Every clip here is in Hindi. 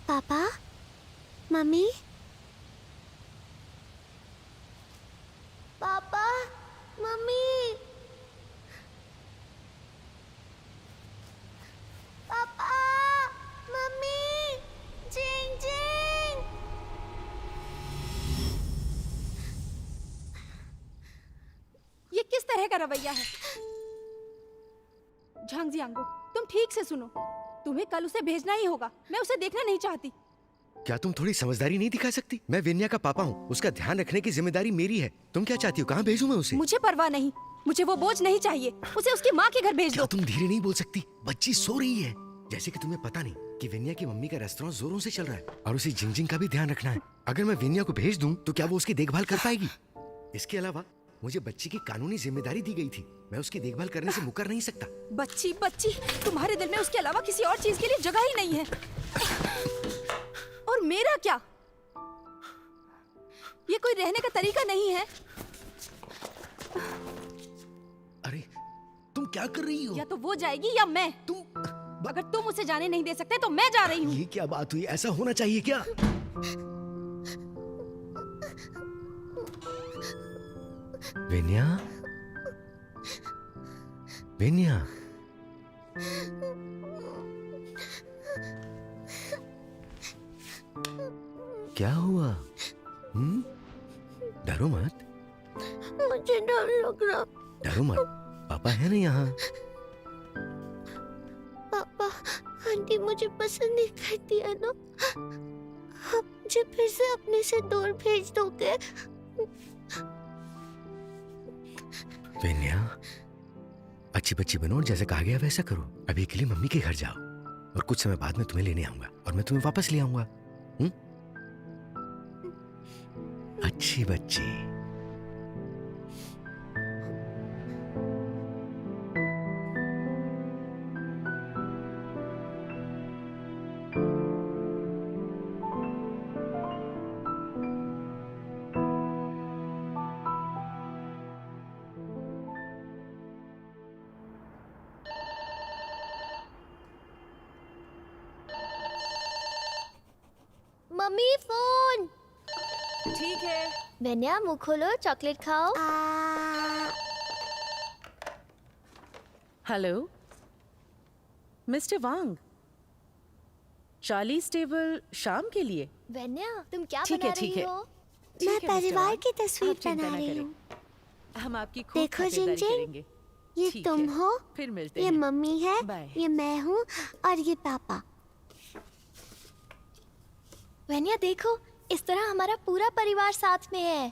पापा, मम्मी, पापा, मम्मी, पापा, मम्मी, जिंग जिंग। ये किस तरह का रवैया है? झांग जियांगो, तुम ठीक से सुनो। तुम्हें कल उसे भेजना ही होगा। मैं उसे देखना नहीं चाहती। क्या तुम थोड़ी समझदारी नहीं दिखा सकती? मैं विन्या का पापा हूँ, उसका ध्यान रखने की जिम्मेदारी मेरी है। तुम क्या चाहती हो? कहाँ भेजूं मैं उसे? मुझे परवाह नहीं, मुझे वो बोझ नहीं चाहिए। उसे उसकी माँ के घर भेज क्या दो। तुम धीरे नहीं बोल सकती? बच्ची सो रही है। जैसे कि तुम्हें पता नहीं कि विन्या की मम्मी का रेस्टोरेंट जोरों से चल रहा है और उसे जिंगजिंग का भी ध्यान रखना है। अगर मैं विन्या को भेज दूं तो क्या वो उसकी देखभाल कर पाएगी? इसके अलावा मुझे बच्ची की कानूनी जिम्मेदारी दी गई थी। मैं उसकी देखभाल करने से मुकर नहीं सकता। बच्ची बच्ची, तुम्हारे दिल में उसके अलावा किसी और चीज के लिए जगह ही नहीं है। और मेरा क्या? ये कोई रहने का तरीका नहीं है। अरे तुम क्या कर रही हो? या तो वो जाएगी या मैं। अगर तुम उसे जाने नहीं दे सकते तो मैं जा रही हूँ। ये क्या बात हुई? ऐसा होना चाहिए क्या? विन्या, विन्या, क्या हुआ? डरो मत। मुझे डर लग रहा। डरो मत, पापा है ना यहाँ। पापा, आंटी मुझे पसंद नहीं करती है ना? आप मुझे फिर से अपने से दूर भेज दोगे? विन्या, अच्छी बच्ची बनो और जैसे कहा गया वैसा करो। अभी के लिए मम्मी के घर जाओ और कुछ समय बाद में तुम्हें लेने आऊंगा और मैं तुम्हें वापस ले आऊंगा। अच्छी बच्ची। Mummy phone. ठीक है। बेनिया मुंह खोलो, चॉकलेट खाओ। हेलो मिस्टर वांग, 40 टेबल शाम के लिए। बेनिया तुम क्या ठीक बना है, ठीक रही है। हो? ठीक मैं है, मिस्टर परिवार वांग, की तस्वीर आप चिंता बना ना रही करें। हूँ। हम आपकी खूब देखो खातिरदारी जिंजिंग, करेंगे। ये ठीक तुम है, हो, फिर मिलते ये हैं। मम्मी है, बाय। ये मैं हूँ और ये पापा। बेनिया देखो, इस तरह हमारा पूरा परिवार साथ में है।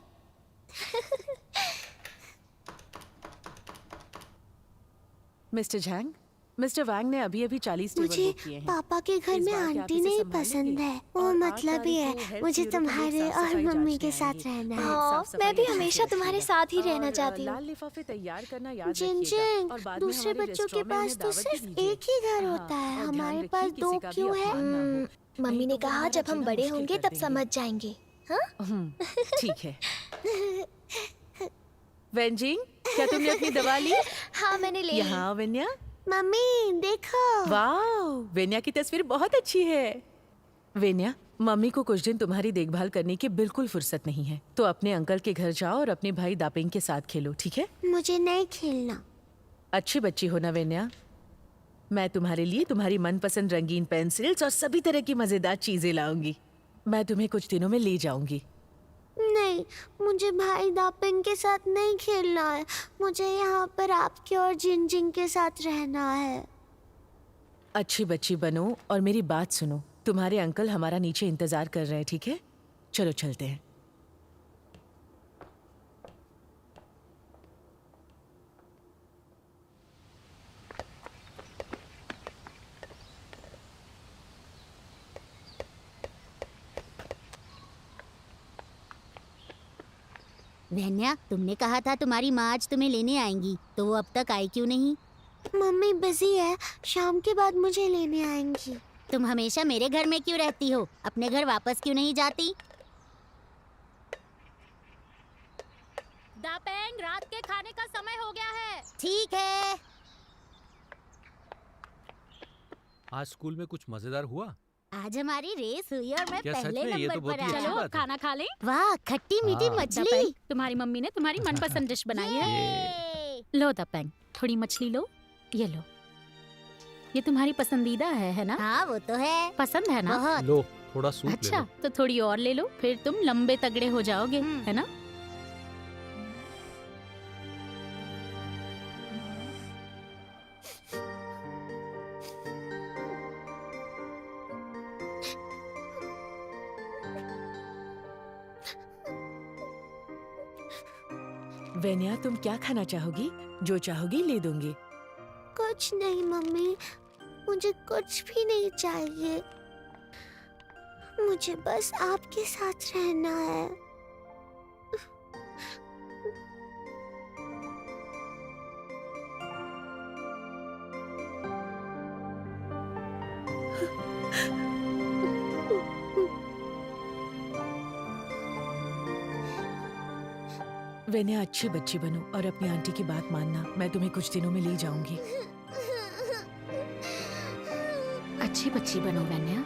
मिस्टर झैंग, मिस्टर वांग ने अभी अभी 40 टेबल मुझे बुक किए हैं। पापा के घर इस में बार क्या आप आंटी इसे नहीं संभालेंगे? पसंद है। वो और 8 मतलब ही तारीख को है हेल्थ मुझे ब्यूरो के लोग तुम्हारे साफ और सफाई मम्मी जांचने के साथ आएंगे। रहना प्लीज है। साफ सफाई मैं भी अच्छे से हमेशा तुम्हारे रखिएगा। साथ ही रहना और, चाहती हूँ। लाल लिफाफे तैयार करना याद जिंजिंग, रखिएगा और बाद में दूसरे हमारे बच्चों के रेस्टोरेंट में पास हमें तो दावत भी सिर्फ दीजिए। एक ही घर हाँ, होता है, और ध्यान हमारे रखिए पास किसी दो का भी क्यों है? अपमान ना हो। मम्मी नहीं ने तो वो कहा हमारा जब हम जीना बड़े मुश्किल होंगे कर तब देंगे। समझ जाएंगे। हाँ? ठीक है। वेंजिंग, क्या तुमने अपनी दवा ली? हाँ मैंने ले ली। यहाँ आओ विन्या। मम्मी देखो। वाह, विन्या की तस्वीर बहुत अच्छी है। विन्या, मम्मी को कुछ दिन तुम्हारी देखभाल करने की बिल्कुल फुर्सत नहीं है, तो अपने अंकल के घर जाओ और अपने भाई दापिंग के साथ खेलो, ठीक है? मुझे नहीं खेलना। अच्छी बच्ची हो ना विन्या। मैं तुम्हारे लिए तुम्हारी मनपसंद रंगीन पेंसिल्स और सभी तरह की मजेदार चीजें लाऊंगी। मैं तुम्हें कुछ दिनों में ले जाऊंगी। नहीं, मुझे भाई दापिंग के साथ नहीं खेलना है। मुझे यहाँ पर आपके और जिंजिंग के साथ रहना है। अच्छी बच्ची बनो और मेरी बात सुनो। तुम्हारे अंकल हमारा नीचे इंतजार कर रहे हैं, ठीक है? चलो चलते हैं। वेन्या, तुमने कहा था तुम्हारी माँ आज तुम्हें लेने आएंगी, तो वो अब तक आई क्यों नहीं? मम्मी बिजी है, शाम के बाद मुझे लेने आएंगी। तुम हमेशा मेरे घर में क्यों रहती हो? अपने घर वापस क्यों नहीं जाती? दापेंग, रात के खाने का समय हो गया है। ठीक है। आज स्कूल में कुछ मजेदार हुआ? आज हमारी रेस हुई और मैं क्या सच पहले में? ये तो नंबर बहुत पर ही अच्छी आया। चलो बात है। खाना खा लें। वाह, खट्टी मीठी हाँ। मछली। दपेंग, तुम्हारी मम्मी ने तुम्हारी मनपसंद डिश बनाई है। ये। लो दपेंग, थोड़ी मछली लो। ये लो, ये तुम्हारी पसंदीदा है ना? हाँ वो तो है, पसंद है ना? बहुत। लो थोड़ा सूप ले अच्छा, लो। तो थोड़ी और ले लो, फिर तुम लंबे तगड़े हो जाओगे, है ना? वेन्या, तुम क्या खाना चाहोगी? जो चाहोगी ले दूंगी। कुछ नहीं मम्मी, मुझे कुछ भी नहीं चाहिए। मुझे बस आपके साथ रहना है। वेन्या, अच्छी बच्ची बनो और अपनी आंटी की बात मानना। मैं तुम्हें कुछ दिनों में ले जाऊंगी। अच्छी बच्ची बनो वेन्या।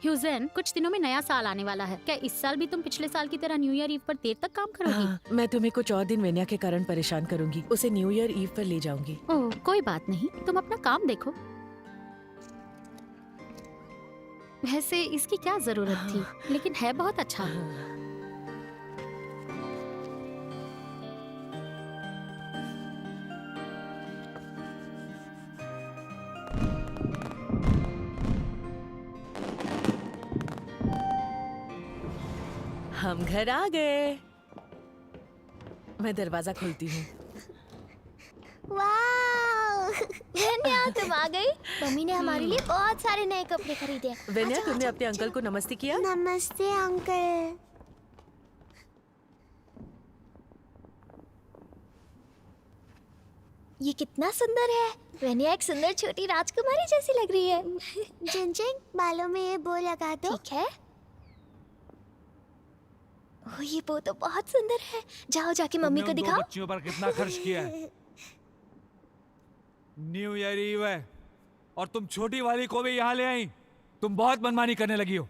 ह्यूजेन, कुछ दिनों में नया साल आने वाला है। क्या इस साल भी तुम पिछले साल की तरह न्यू ईयर ईव पर देर तक काम करोगी? हाँ, मैं तुम्हें कुछ और दिन वेन्या के कारण परेशान करूंगी। उसे न्यू ईयर ईव पर ले जाऊंगी। ओह, कोई बात नहीं, तुम अपना काम देखो। वैसे इसकी क्या जरूरत थी, लेकिन है बहुत अच्छा। हम घर आ गए। मैं दरवाजा खोलती हूँ। वाह, वेन्या तुम आ गई। मम्मी ने हमारे लिए बहुत सारे नए कपड़े खरीदे हैं। वेन्या, अच्छा, तुमने अच्छा, अपने अंकल को नमस्ते किया? नमस्ते अंकल। ये कितना सुंदर है। वेन्या एक सुंदर छोटी राजकुमारी जैसी लग रही है। जिंजिंग, बालों में ये बो लगा दो। ठीक है। ओह, ये बो तो बहुत सुंदर है। जाओ जाके मम्मी को तुमने उन दो दिखाओ। बच्चियों पर कितना खर्च किया है? न्यू ईयर ईव है और तुम छोटी वाली को भी यहाँ ले आई। तुम बहुत मनमानी करने लगी हो।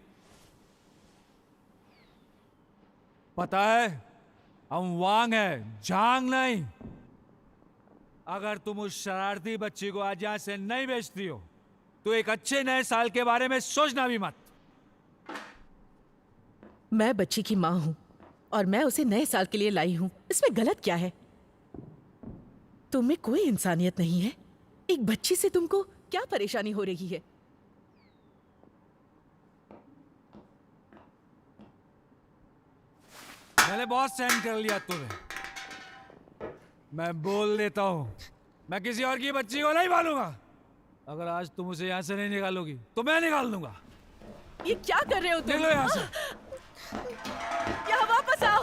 पता है, हम वांग है, झांग नहीं। अगर तुम उस शरारती बच्ची को आज यहाँ से नहीं बेचती हो तो एक अच्छे नए साल के बारे में सोचना भी मत। मैं बच्ची की माँ हूँ और मैं उसे नए साल के लिए लाई हूँ। इसमें गलत क्या है? तुम में कोई इंसानियत नहीं है। एक बच्ची से तुमको क्या परेशानी हो रही है? मैंने बहुत सहन कर लिया तुम्हें। मैं बोल देता हूँ, मैं किसी और की बच्ची को नहीं पालूंगा। अगर आज तुम उसे यहाँ से नहीं निकालोगी तो मैं निकाल दूंगा। ये क्या कर रहे हो तुम? निकलो यहाँ से। यहाँ वापस आओ।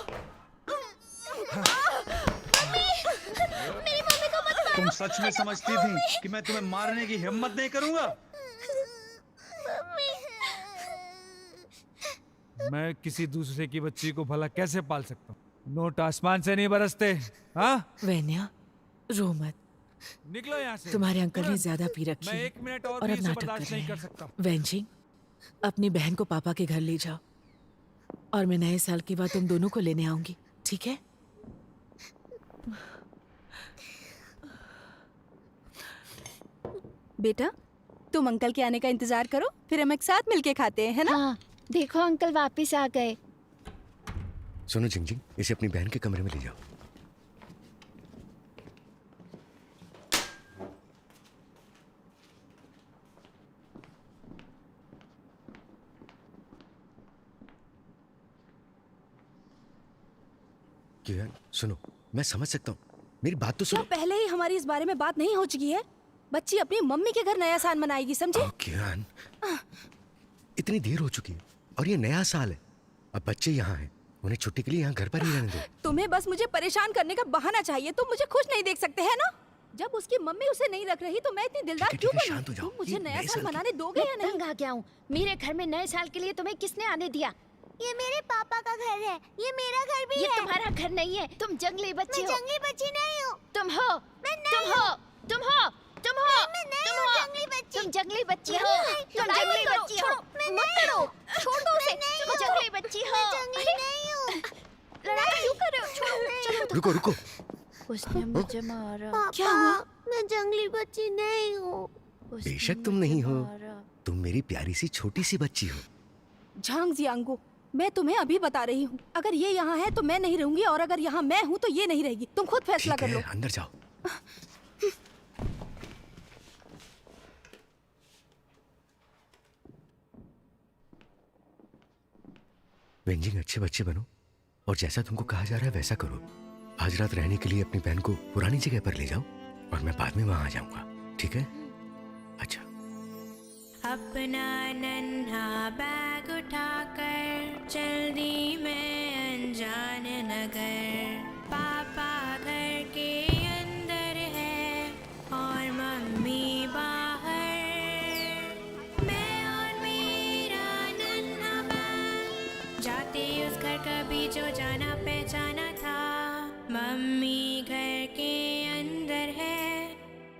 तुम सच में समझती थी कि मैं तुम्हें मारने की हिम्मत नहीं करूंगा? मैं किसी दूसरे की बच्ची को भला कैसे पाल सकता हूँ? नोट आसमान से नहीं बरसते। हाँ, वेन्या, रो मत। निकलो यहाँ से। तुम्हारे अंकल ने ज्यादा पी रखी मैं है एक मिनट और और भी अब इसे नाटक कर बर्दाश्त रहे नहीं कर हैं। सकता। वेंजिंग, अपनी बहन को पापा के घर ले जाओ और मैं नए साल के बाद तुम दोनों को लेने आऊंगी, ठीक है? बेटा, तुम अंकल के आने का इंतजार करो, फिर हम एक साथ मिलके खाते हैं, है ना? हाँ, देखो अंकल वापस आ गए। सुनो जिंगजिंग, इसे अपनी बहन के कमरे में ले जाओ। किरण, सुनो, मैं समझ सकता हूँ, मेरी बात तो क्या सुनो। पहले ही हमारी इस बारे में बात नहीं हो चुकी है? बच्ची अपनी मम्मी के घर नया साल मनाएगी, समझे? किरण, इतनी देर हो चुकी है और ये नया साल है। अब बच्चे यहाँ हैं उन्हें छुट्टी के लिए यहाँ घर पर ही रहने दो। तुम्हें बस मुझे परेशान करने का बहाना चाहिए। तुम मुझे खुश नहीं देख सकते है ना? जब उसकी मम्मी उसे नहीं रख रही तो मैं इतनी दिलदार ठीक है, क्यों ठीक है, बनूं? शांत हो जाओ। तुम मुझे ये नया नए साल साल की- मनाने दोगे या नहीं? तंग आ गया हूँ। मेरे घर में नए साल के लिए तुम्हें किसने आने दिया? ये मेरे पापा का घर है, ये मेरा घर भी ये है। तुम्हारा घर नहीं है। तुम जंगली बच्ची मैं हो। जंगली बच्ची नहीं हूँ। तुम हो। मैं नहीं तुम हो। तुम हो। तुम हो। मैं नहीं तुम हूँ हो। जंगली बच्ची। तुम जंगली बच्ची मैं हो। नहीं, तुम लड़ाई जंगली मत करो, बच्ची हो। छोड़ो, मैं मत नहीं करो। हूँ। छोड़ दो उसे। मैं नहीं तुम हूँ। जंगली बच्ची हो। मैं जंगली नहीं हूँ। लड़ाई क्यों कर रहे हो? छोड़ो। रुको रुको। उसने मुझे मारा। पापा, मैं जंगली बच्ची नहीं हूँ। बेशक तुम नहीं हो, तुम मेरी प्यारी सी छोटी सी बच्ची हो। झांग जियांगो, मैं तुम्हें अभी बता रही हूँ, अगर ये यहाँ है तो मैं नहीं रहूंगी, और अगर यहाँ मैं हूँ तो ये नहीं रहेगी। तुम खुद फैसला ठीक कर लो। है, अंदर जाओ। वेंजिंग, अच्छे बच्चे बनो और जैसा तुमको कहा जा रहा है वैसा करो। आज रात रहने के लिए अपनी बहन को पुरानी जगह पर ले जाओ और मैं बाद में वहां आ जाऊंगा, ठीक है? अच्छा। अपना नन्हा बैग उठाकर चल दी मैं अनजान नगर। पापा घर के अंदर है और मम्मी बाहर। मैं और मेरा नन्हा बैग जाते उस घर कभी जो जाना पहचाना था। मम्मी घर के अंदर है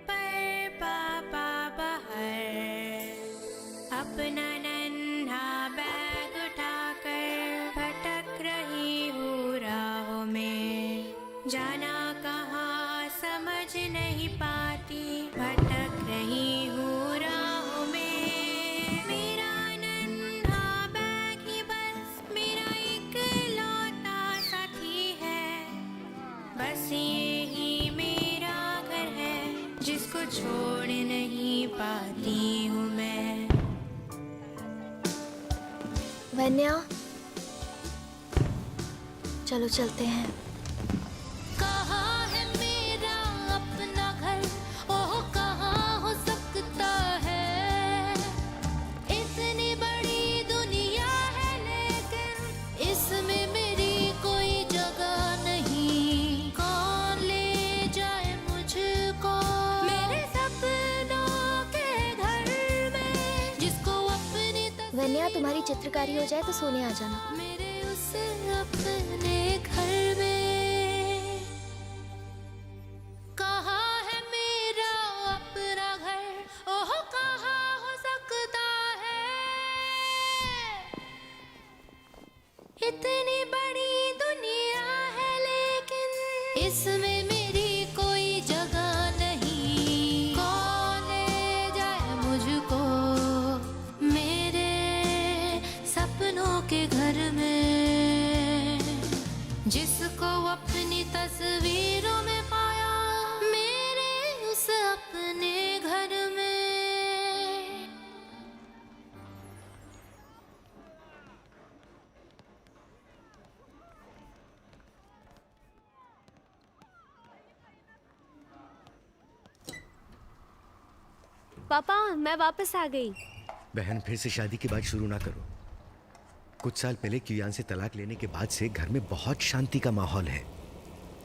पर पापा बाहर। अपना नन्हा बैग उठाकर भटक रही हूँ राहों में। जाना कहाँ समझ नहीं पाती, भटक रही हूँ राहों में। मेरा नन्हा बैग ही बस मेरा इकलौता साथी है। बस ये ही मेरा घर है जिसको छोड़ नहीं पाती हूँ मैं। वन्या, चलो चलते हैं। कहाँ है मेरा अपना घर, ओह कहाँ हो सकता है। इतनी बड़ी दुनिया है लेकिन इसमें मेरी कोई जगह नहीं। कौन ले जाए मुझको मेरे सपनों के घर में, जिसको अपनी वन्या, तुम्हारी चित्रकारी हो जाए तो सोने आ जाना। मेरे उस अपने घर में। कहाँ है मेरा अपना घर, ओह कहाँ हो सकता है। इतनी बड़ी दुनिया है लेकिन इसमें मेरी कोई जगह नहीं। कौन ले जाए मुझको मेरे सपनों के घर में, जिसको अपनी तस्वीरों में पाया मेरे उस अपने घर में। पापा, मैं वापस आ गई। बहन, फिर से शादी की बात शुरू ना करो। कुछ साल पहले क्यूयान से तलाक लेने के बाद से घर में बहुत शांति का माहौल है।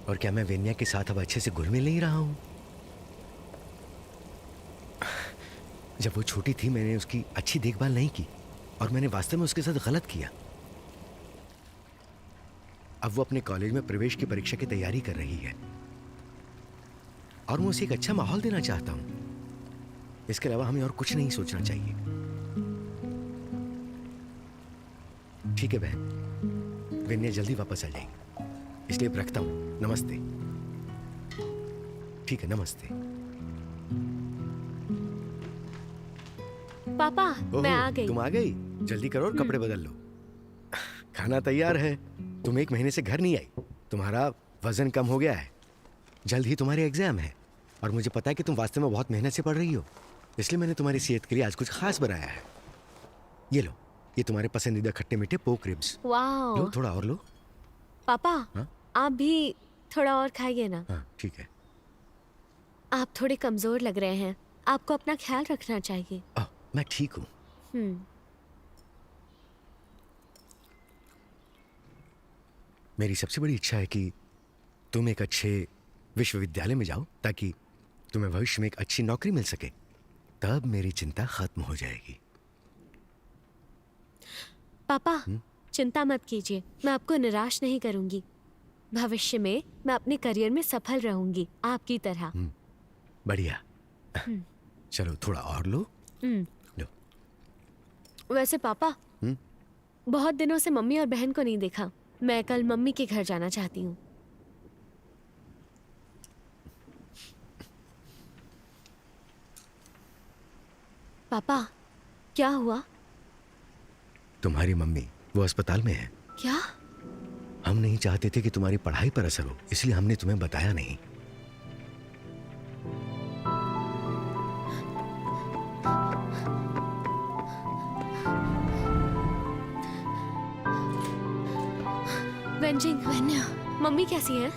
और क्या मैं वेन्या के साथ अब अच्छे से घुल मिल नहीं रहा हूं? जब वो छोटी थी मैंने उसकी अच्छी देखभाल नहीं की और मैंने वास्तव में उसके साथ गलत किया। अब वो अपने कॉलेज में प्रवेश की परीक्षा की तैयारी कर रही है और मैं उसे एक अच्छा माहौल देना चाहता हूं। इसके अलावा हमें और कुछ नहीं सोचना चाहिए। ठीक है बहन, विन्या जल्दी वापस आ जाएगी, इसलिए अब रखता हूं। नमस्ते। ठीक है, नमस्ते। पापा, मैं आ गई। तुम आ गई? जल्दी करो और कपड़े बदल लो। खाना तैयार है। तुम 1 महीने से घर नहीं आई। तुम्हारा वजन कम हो गया है। जल्द ही तुम्हारे एग्जाम है और मुझे पता है कि तुम वास्तव में बहुत मेहनत से पढ़ रही हो, इसलिए मैंने तुम्हारी सेहत के लिए आज कुछ खास बनाया है। ये लो, ये तुम्हारे पसंदीदा खट्टे मीठे पोक रिब्स। वाह। लो, थोड़ा और लो। पापा, हाँ? आप भी थोड़ा और खाइए ना। हाँ, ठीक है। आप थोड़े कमजोर लग रहे हैं, आपको अपना ख्याल रखना चाहिए। मैं ठीक हूँ। मेरी सबसे बड़ी इच्छा है कि तुम एक अच्छे विश्वविद्यालय में जाओ ताकि तुम्हें भविष्य में एक अच्छी नौकरी मिल सके। तब मेरी चिंता खत्म हो जाएगी। पापा चिंता मत कीजिए, मैं आपको निराश नहीं करूंगी। भविष्य में मैं अपने करियर में सफल रहूंगी आपकी तरह। बढ़िया। चलो थोड़ा और लो। लो। वैसे पापा बहुत दिनों से मम्मी और बहन को नहीं देखा। मैं कल मम्मी के घर जाना चाहती हूँ। पापा क्या हुआ? तुम्हारी मम्मी वो अस्पताल में है। क्या? हम नहीं चाहते थे कि तुम्हारी पढ़ाई पर असर हो, इसलिए हमने तुम्हें बताया नहीं। वेंजिंग, मम्मी कैसी है?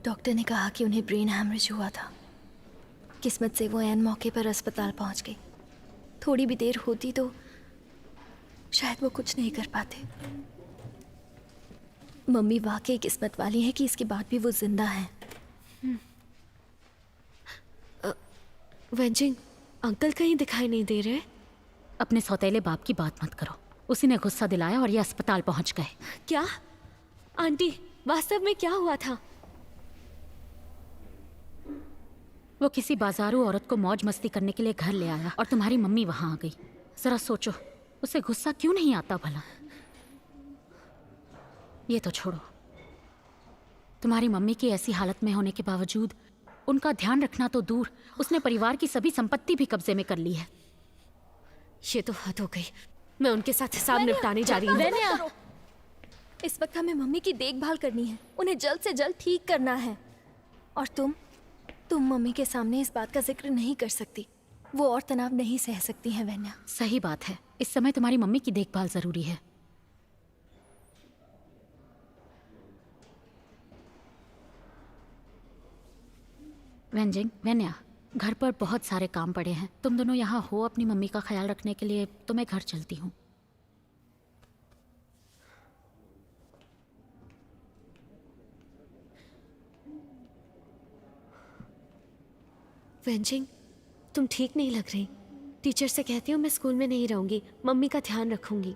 डॉक्टर ने कहा कि उन्हें ब्रेन हैमरेज हुआ था। किस्मत से वो ऐन मौके पर अस्पताल पहुंच गई। थोड़ी भी देर होती तो शायद वो कुछ नहीं कर पाते। मम्मी वाकई किस्मत वाली है कि इसके बाद भी वो जिंदा है। वेंजिंग, अंकल कहीं दिखाई नहीं दे रहे। अपने सौतेले बाप की बात मत करो। उसी ने गुस्सा दिलाया और ये अस्पताल पहुंच गए। क्या? आंटी वास्तव में क्या हुआ था? वो किसी बाजारू औरत को मौज मस्ती करने के लिए घर ले आया और तुम्हारी मम्मी वहां आ गई। जरा सोचो, उसे गुस्सा क्यों नहीं आता भला? ये तो छोड़ो, तुम्हारी मम्मी की ऐसी हालत में होने के बावजूद उनका ध्यान रखना तो दूर, उसने परिवार की सभी संपत्ति भी कब्जे में कर ली है। ये तो हद हो गई। मैं उनके साथ हिसाब निपटाने जा रही हूँ। इस वक्त हमें मम्मी की देखभाल करनी है, उन्हें जल्द से जल्द ठीक करना है। और तुम मम्मी के सामने इस बात का जिक्र नहीं कर सकती। वो और तनाव नहीं सह सकती हैं वैन्या। सही बात है, इस समय तुम्हारी मम्मी की देखभाल जरूरी है। वेंजिंग, वैन्या, घर पर बहुत सारे काम पड़े हैं। तुम दोनों यहाँ हो अपनी मम्मी का ख्याल रखने के लिए, तो मैं घर चलती हूँ। वेंजिंग, तुम ठीक नहीं लग रही। टीचर से कहती हूँ मैं स्कूल में नहीं रहूंगी, मम्मी का ध्यान रखूंगी।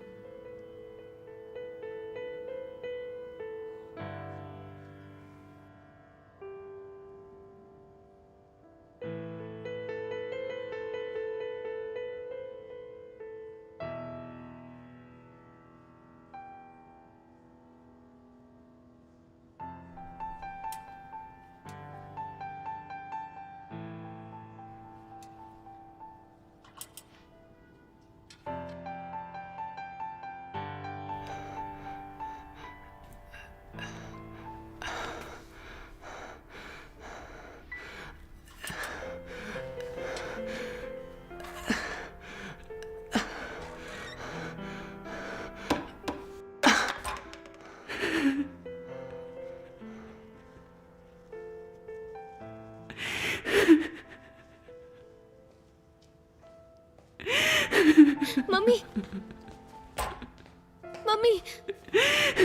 मम्मी, मम्मी,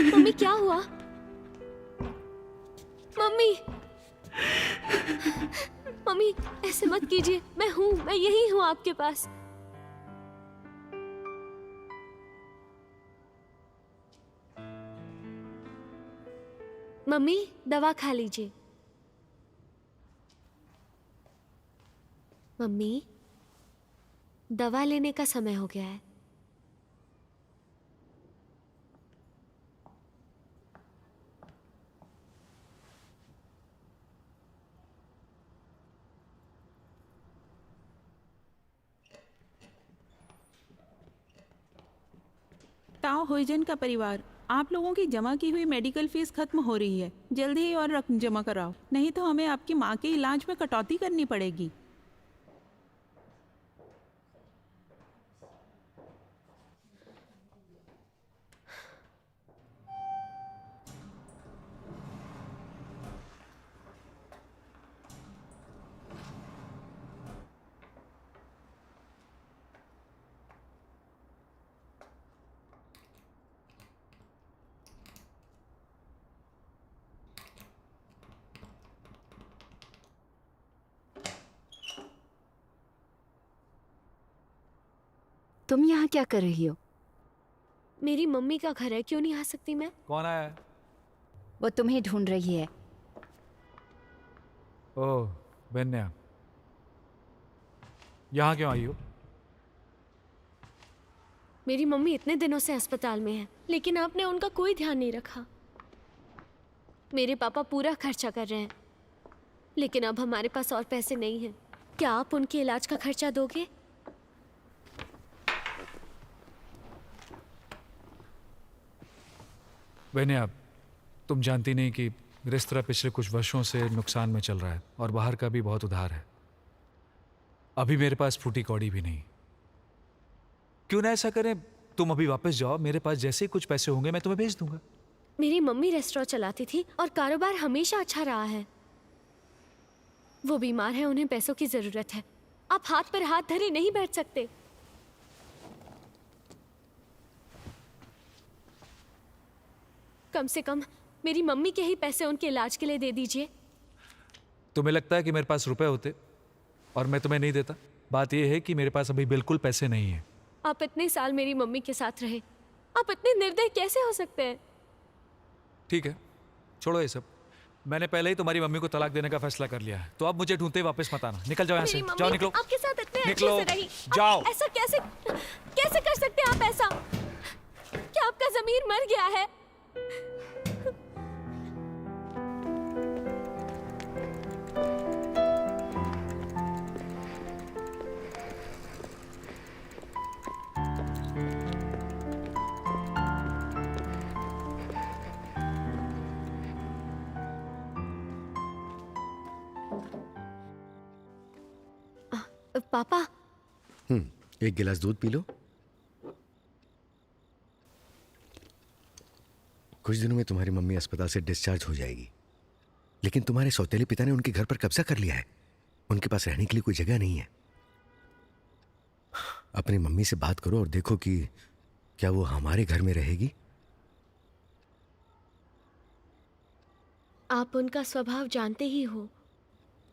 मम्मी क्या हुआ? मम्मी, मम्मी ऐसे मत कीजिए। मैं यही हूँ आपके पास। मम्मी दवा खा लीजिए। मम्मी दवा लेने का समय हो गया है। ताओ हुइजन का परिवार, आप लोगों की जमा की हुई मेडिकल फीस खत्म हो रही है। जल्दी ही और रकम जमा कराओ, नहीं तो हमें आपकी माँ के इलाज में कटौती करनी पड़ेगी। तुम यहाँ क्या कर रही हो? मेरी मम्मी का घर है, क्यों नहीं आ सकती मैं? कौन आया है? वो तुम्हें ढूंढ रही है। ओह वेन्या, यहाँ क्यों आई हो? मेरी मम्मी इतने दिनों से अस्पताल में है, लेकिन आपने उनका कोई ध्यान नहीं रखा। मेरे पापा पूरा खर्चा कर रहे हैं, लेकिन अब हमारे पास और पैसे नहीं हैं। क्या आप उनके इलाज का खर्चा दोगे? वेन्या, तुम जानती नहीं कि रेस्तरां पिछले कुछ वर्षों से नुकसान में चल रहा है और बाहर का भी बहुत उधार है। अभी मेरे पास फूटी कौड़ी भी नहीं। क्यों ना ऐसा करें, तुम अभी वापस जाओ, मेरे पास जैसे ही कुछ पैसे होंगे मैं तुम्हें भेज दूंगा। मेरी मम्मी रेस्टोरेंट चलाती थी और कारोबार हमेशा अच्छा रहा है। वो बीमार है, उन्हें पैसों की जरूरत है। आप हाथ पर हाथ धरे नहीं बैठ सकते। कम से कम मेरी मम्मी के ही पैसे उनके इलाज के लिए दे दीजिए। तुम्हें लगता है कि मेरे पास रुपए होते और मैं तुम्हें नहीं देता? बात यह है कि मेरे पास अभी बिल्कुल पैसे नहीं है। आप इतने साल मेरी मम्मी के साथ रहे, आप इतने निर्दयी कैसे हो सकते हैं? ठीक है, छोड़ो ये सब। मैंने पहले ही तुम्हारी मम्मी को तलाक देने का फैसला कर लिया है, तो अब मुझे ढूंढते ही वापस मत आना। निकल जाओ यहाँ से, मेरी जाओ, मम्मी निकलो। आपके साथ इतने निकलो, अच्छे से रही, जाओ। आप ऐसा कैसे कैसे कर सकते हैं आप ऐसा? क्या आपका ज़मीर मर गया है? पापा, एक गिलास दूध पी लो। कुछ दिनों में तुम्हारी मम्मी अस्पताल से डिस्चार्ज हो जाएगी, लेकिन तुम्हारे सौतेले पिता ने उनके घर पर कब्जा कर लिया है। उनके पास रहने के लिए कोई जगह नहीं है। अपनी मम्मी से बात करो और देखो कि क्या वो हमारे घर में रहेगी। आप उनका स्वभाव जानते ही हो,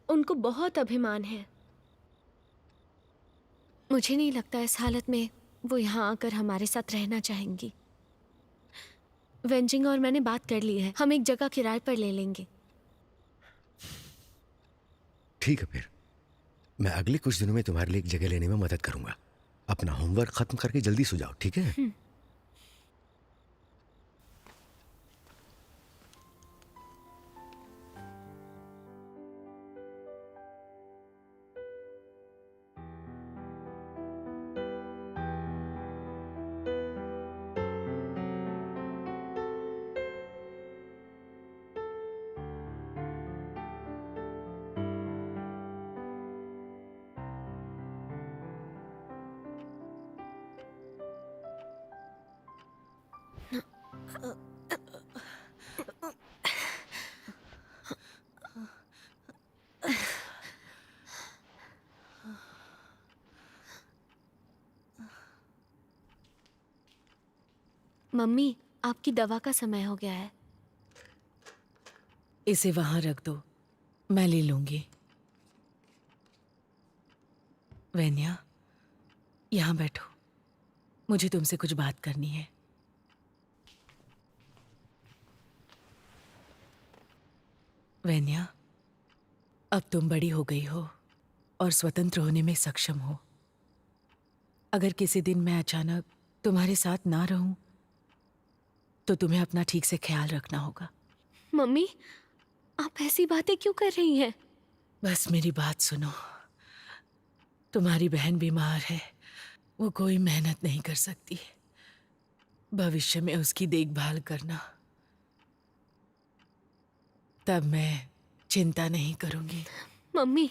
उनको बहुत अभिमान है। मुझे नहीं लगता इस हालत में वो यहाँ आकर हमारे साथ रहना चाहेंगी। वेंजिंग और मैंने बात कर ली है, हम एक जगह किराए पर ले लेंगे। ठीक है, फिर मैं अगले कुछ दिनों में तुम्हारे लिए एक जगह लेने में मदद करूंगा। अपना होमवर्क खत्म करके जल्दी सो जाओ, ठीक है? मम्मी, आपकी दवा का समय हो गया है। इसे वहां रख दो, मैं ले लूंगी। वेन्या, यहाँ बैठो, मुझे तुमसे कुछ बात करनी है। वेन्या, अब तुम बड़ी हो गई हो और स्वतंत्र होने में सक्षम हो। अगर किसी दिन मैं अचानक तुम्हारे साथ ना रहूं, तो तुम्हें अपना ठीक से ख्याल रखना होगा। मम्मी, आप ऐसी बातें क्यों कर रही हैं? बस मेरी बात सुनो। तुम्हारी बहन बीमार है, वो कोई मेहनत नहीं कर सकती। भविष्य में उसकी देखभाल करना, तब मैं चिंता नहीं करूंगी। मम्मी,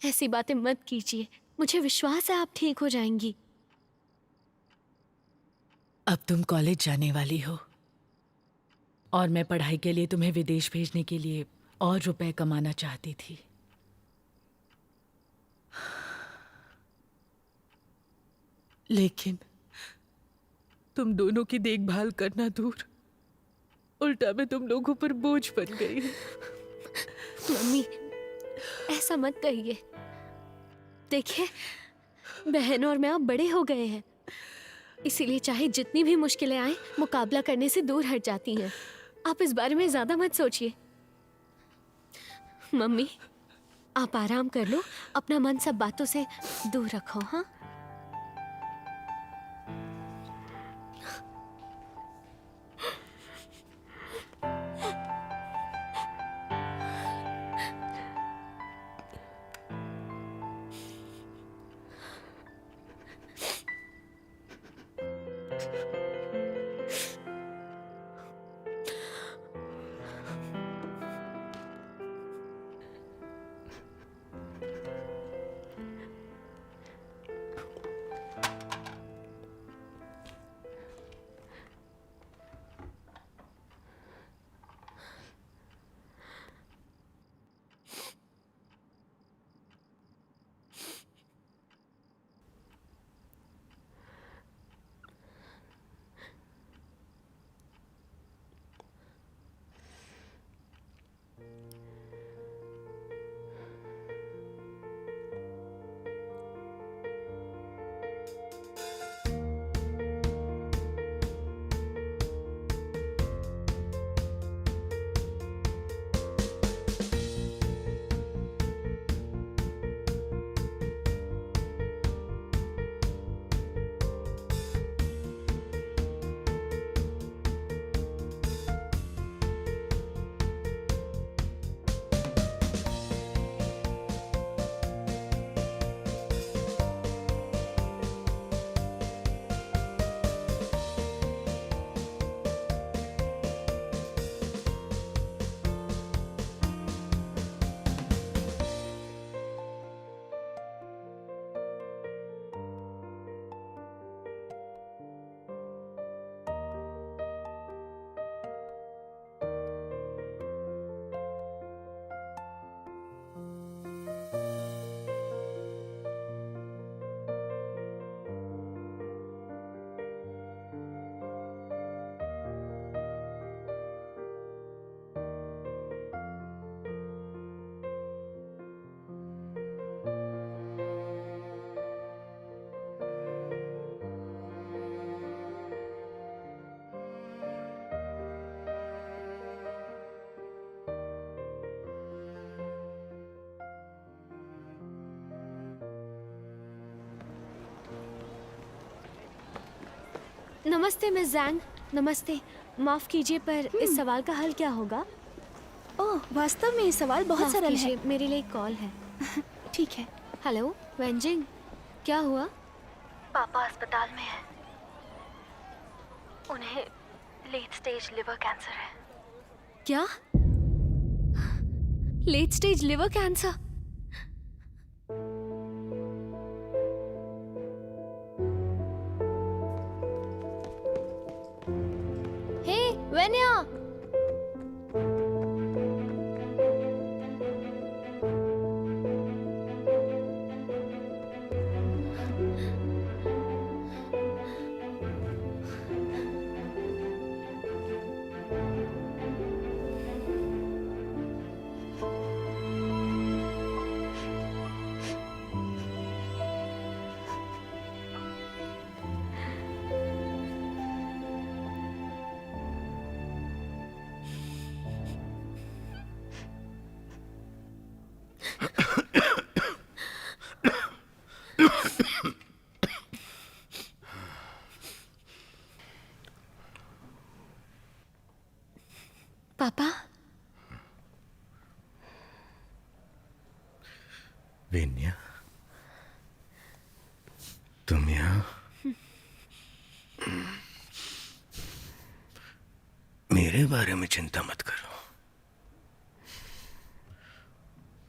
ऐसी बातें मत कीजिए। मुझे विश्वास है आप ठीक हो जाएंगी। अब तुम कॉलेज जाने वाली हो और मैं पढ़ाई के लिए तुम्हें विदेश भेजने के लिए और रुपए कमाना चाहती थी। लेकिन तुम दोनों की देखभाल करना दूर, उल्टा मैं तुम लोगों पर बोझ बन गई। मम्मी, ऐसा मत कहिए। देखिए, बहन और मैं अब बड़े हो गए हैं, इसीलिए चाहे जितनी भी मुश्किलें आए, मुकाबला करने से दूर हट जाती हैं। आप इस बारे में ज्यादा मत सोचिए। मम्मी, आप आराम कर लो, अपना मन सब बातों से दूर रखो। हाँ, नमस्ते मिस जैंग। नमस्ते, माफ कीजिए पर इस सवाल का हल क्या होगा? ओह, वास्तव में ये सवाल बहुत माफ सरल है। कीजिए, मेरे लिए एक कॉल है। ठीक है। हेलो वेंजिंग, क्या हुआ? पापा अस्पताल में है, उन्हें लेट स्टेज लिवर कैंसर है। क्या? Late stage liver cancer? Hey Venya, पापा। वेन्या, तुम यहाँ? मेरे बारे में चिंता मत करो,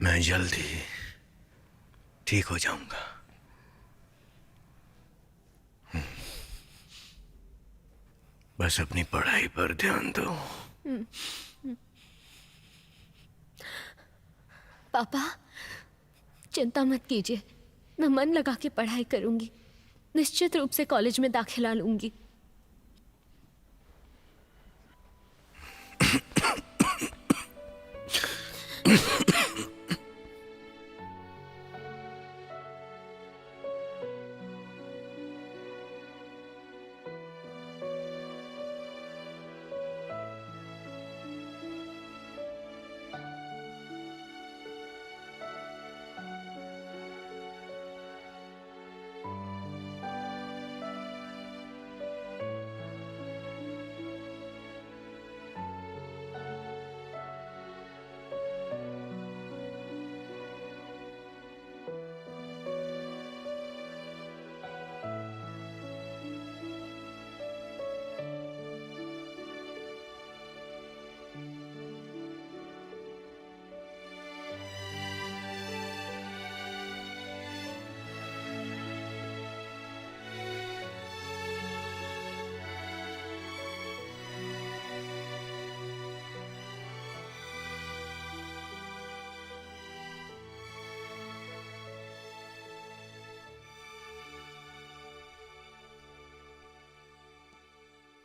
मैं जल्द ही ठीक हो जाऊंगा। बस अपनी पढ़ाई पर ध्यान दो। पापा, चिंता मत कीजिए, मैं मन लगा के पढ़ाई करूंगी, निश्चित रूप से कॉलेज में दाखिला लूंगी।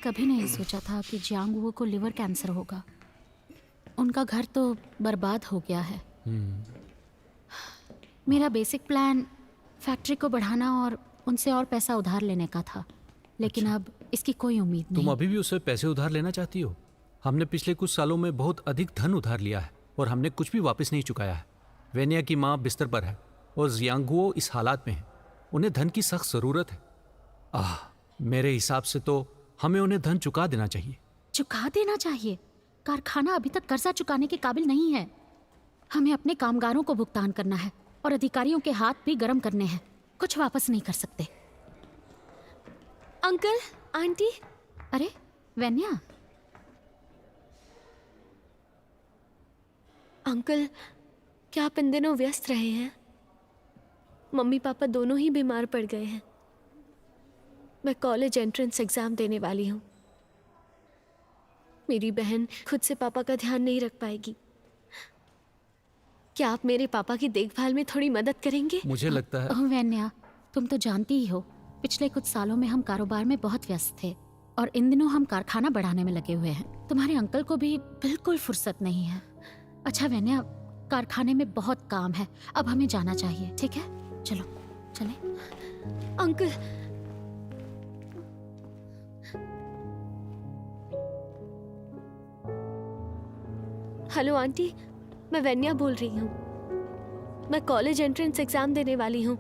कभी नहीं सोचा था कि जियांगवो को लिवर कैंसर होगा। उनका घर तो बर्बाद हो गया है। मेरा बेसिक प्लान फैक्ट्री को बढ़ाना और उनसे और पैसा उधार लेने का था, लेकिन अब इसकी कोई उम्मीद नहीं। तुम अभी भी उससे पैसे उधार लेना चाहती हो? हमने पिछले कुछ सालों में बहुत अधिक धन उधार लिया है और हमने कुछ भी वापस नहीं चुकाया है। वेनिया की माँ बिस्तर पर है और जियांगवो इस हालात में है। उन्हें धन की सख्त जरूरत है। मेरे हिसाब से तो हमें उन्हें धन चुका देना चाहिए। चुका देना चाहिए? कारखाना अभी तक कर्जा चुकाने के काबिल नहीं है। हमें अपने कामगारों को भुगतान करना है और अधिकारियों के हाथ भी गर्म करने हैं। कुछ वापस नहीं कर सकते। Uncle, aunty. अरे वेन्या। अंकल, क्या आप इन दिनों व्यस्त रहे हैं? मम्मी पापा दोनों ही बीमार पड़ गए हैं। मैं कॉलेज एंट्रेंस एग्जाम देने वाली हूँ। मेरी बहन खुद से पापा का ध्यान नहीं रख पाएगी। क्या आप मेरे पापा की देखभाल में थोड़ी मदद करेंगे? मुझे लगता है वेन्या, तुम तो जानती ही हो, पिछले कुछ सालों में हम कारोबार में बहुत व्यस्त थे और इन दिनों हम कारखाना बढ़ाने में लगे हुए हैं। तुम्हारे अंकल को भी बिल्कुल फुर्सत नहीं है। अच्छा वेन्या, कारखाने में बहुत काम है, अब हमें जाना चाहिए। ठीक है, चलो चले। अंकल, हेलो आंटी, मैं वेन्या बोल रही हूँ। मैं कॉलेज एंट्रेंस एग्जाम देने वाली हूँ।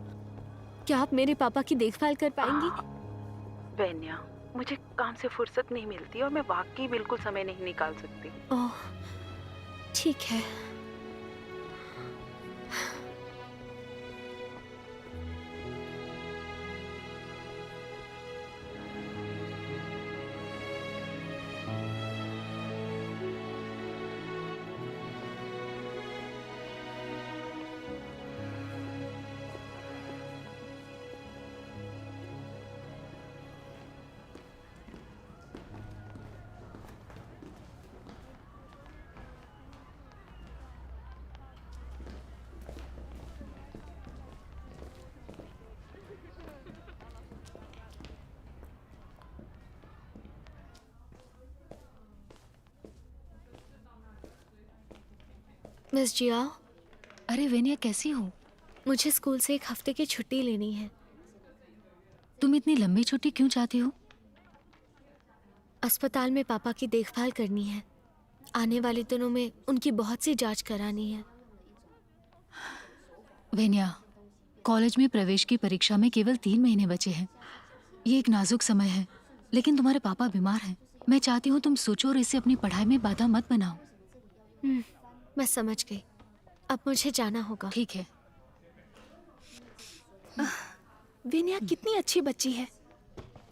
क्या आप मेरे पापा की देखभाल कर पाएंगी? वेन्या, मुझे काम से फुर्सत नहीं मिलती और मैं वाकई बिल्कुल समय नहीं निकाल सकती। ओह, ठीक है। Miss Jiao. अरे वेन्या, कैसी हो? मुझे स्कूल से 1 हफ्ते की छुट्टी लेनी है। तुम इतनी लंबी छुट्टी क्यों चाहती हो? अस्पताल में पापा की देखभाल करनी है। आने वाले दिनों में उनकी बहुत सी जांच करानी है। वेन्या, कॉलेज में प्रवेश की परीक्षा में केवल 3 महीने बचे हैं। ये एक नाजुक समय है, लेकिन तुम्हारे पापा बीमार हैं। मैं चाहती हूँ तुम सोचो और इसे अपनी पढ़ाई में बाधा मत बनाओ। मैं समझ गई। अब मुझे जाना होगा। ठीक है। विनया कितनी अच्छी बच्ची है।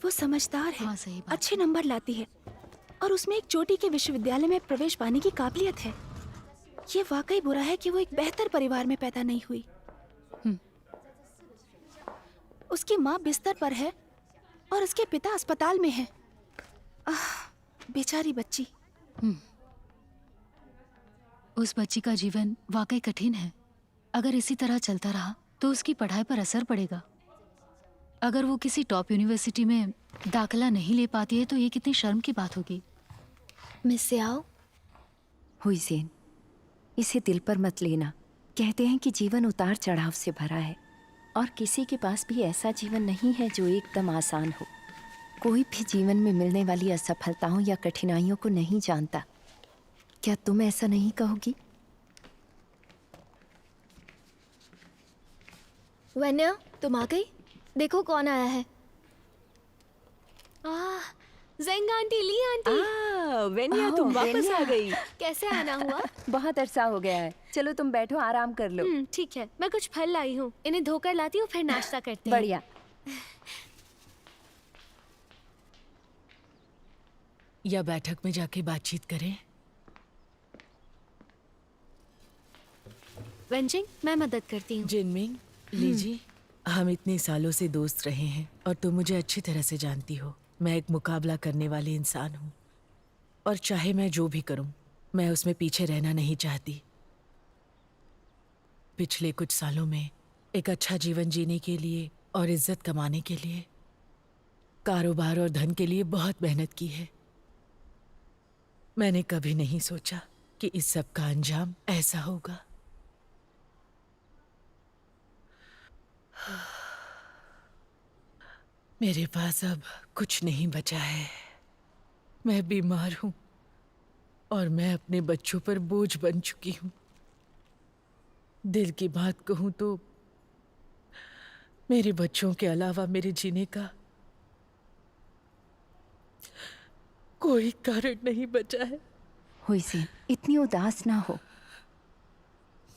वो समझदार है, हाँ, सही बात। अच्छे नंबर लाती है और उसमें एक चोटी के विश्वविद्यालय में प्रवेश पाने की काबिलियत है। ये वाकई बुरा है कि वो एक बेहतर परिवार में पैदा नहीं हुई। उसकी माँ बिस्तर पर है और उसके पिता अस्पताल में है। बेचारी बच्ची। उस बच्ची का जीवन वाकई कठिन है। अगर इसी तरह चलता रहा तो उसकी पढ़ाई पर असर पड़ेगा। अगर वो किसी टॉप यूनिवर्सिटी में दाखिला नहीं ले पाती है तो ये कितनी शर्म की बात होगी। Miss Xiao. हुसैन, इसे दिल पर मत लेना। कहते हैं कि जीवन उतार चढ़ाव से भरा है और किसी के पास भी ऐसा जीवन नहीं है जो एकदम आसान हो। कोई भी जीवन में मिलने वाली असफलताओं या कठिनाइयों को नहीं जानता। क्या तुम ऐसा नहीं कहोगी? वेन्या, तुम आ गई? देखो कौन आया है। ज़ेंग आंटी, ली आंटी। वेन्या, तुम वापस आ गई। कैसे आना हुआ? बहुत अरसा हो गया है। चलो तुम बैठो, आराम कर लो। ठीक है, मैं कुछ फल लाई हूँ, इन्हें धोकर लाती हूँ, फिर नाश्ता करते हैं। बढ़िया। या बैठक में जाके बातचीत करें? वेंजिंग, मैं मदद करती हूँ। जिनमिंग, लीजिए। हम इतने सालों से दोस्त रहे हैं और तुम मुझे अच्छी तरह से जानती हो। मैं एक मुकाबला करने वाली इंसान हूँ और चाहे मैं जो भी करूँ, मैं उसमें पीछे रहना नहीं चाहती। पिछले कुछ सालों में एक अच्छा जीवन जीने के लिए और इज्जत कमाने के लिए कारोबार और धन के लिए बहुत मेहनत की है। मैंने कभी नहीं सोचा कि इस सब का अंजाम ऐसा होगा। मेरे पास अब कुछ नहीं बचा है। मैं बीमार हूं और मैं अपने बच्चों पर बोझ बन चुकी हूं। दिल की बात कहूं तो मेरे बच्चों के अलावा मेरे जीने का कोई कारण नहीं बचा है। हुसैन, इतनी उदास ना हो।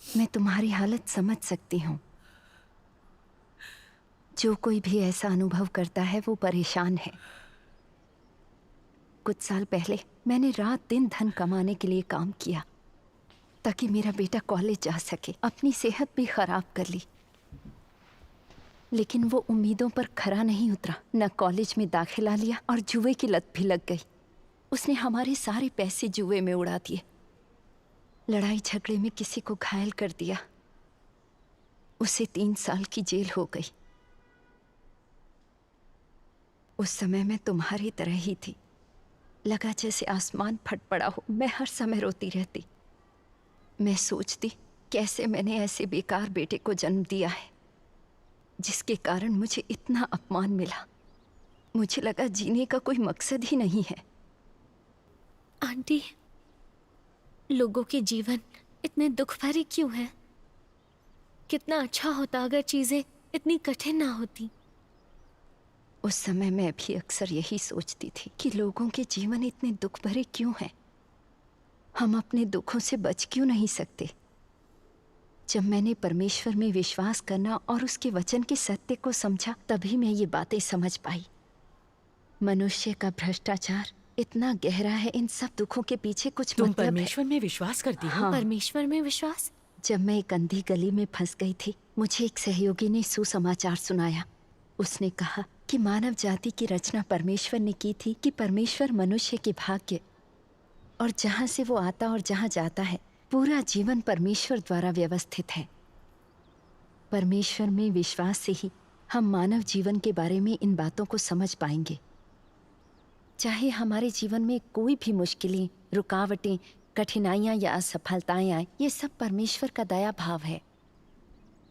मैं तुम्हारी हालत समझ सकती हूँ। जो कोई भी ऐसा अनुभव करता है वो परेशान है। कुछ साल पहले मैंने रात दिन धन कमाने के लिए काम किया ताकि मेरा बेटा कॉलेज जा सके। अपनी सेहत भी खराब कर ली, लेकिन वो उम्मीदों पर खरा नहीं उतरा। न कॉलेज में दाखिला लिया और जुए की लत भी लग गई। उसने हमारे सारे पैसे जुए में उड़ा दिए। लड़ाई झगड़े में किसी को घायल कर दिया। उसे 3 साल की जेल हो गई। उस समय मैं तुम्हारी तरह ही थी। लगा जैसे आसमान फट पड़ा हो। मैं हर समय रोती रहती। मैं सोचती कैसे मैंने ऐसे बेकार बेटे को जन्म दिया है जिसके कारण मुझे इतना अपमान मिला। मुझे लगा जीने का कोई मकसद ही नहीं है। आंटी, लोगों के जीवन इतने दुख भरे क्यों हैं? कितना अच्छा होता अगर चीजें इतनी कठिन ना होती। उस समय मैं भी अक्सर यही सोचती थी कि लोगों के जीवन इतने दुख भरे क्यों हैं। हम अपने दुखों से बच क्यों नहीं सकते। जब मैंने परमेश्वर में विश्वास करना और उसके वचन के सत्य को समझा, तभी मैं ये बातें समझ पाई। मनुष्य का भ्रष्टाचार इतना गहरा है। इन सब दुखों के पीछे कुछ तुम मतलब परमेश्वर में विश्वास करती हो? हाँ। परमेश्वर में विश्वास? जब मैं एक अंधी गली में फंस गई थी, मुझे एक सहयोगी ने सुसमाचार सुनाया। उसने कहा कि मानव जाति की रचना परमेश्वर ने की थी, कि परमेश्वर मनुष्य के भाग्य और जहाँ से वो आता और जहाँ जाता है, पूरा जीवन परमेश्वर द्वारा व्यवस्थित है। परमेश्वर में विश्वास से ही हम मानव जीवन के बारे में इन बातों को समझ पाएंगे। चाहे हमारे जीवन में कोई भी मुश्किलें, रुकावटें, कठिनाइयाँ या असफलताएं आए, ये सब परमेश्वर का दया भाव है।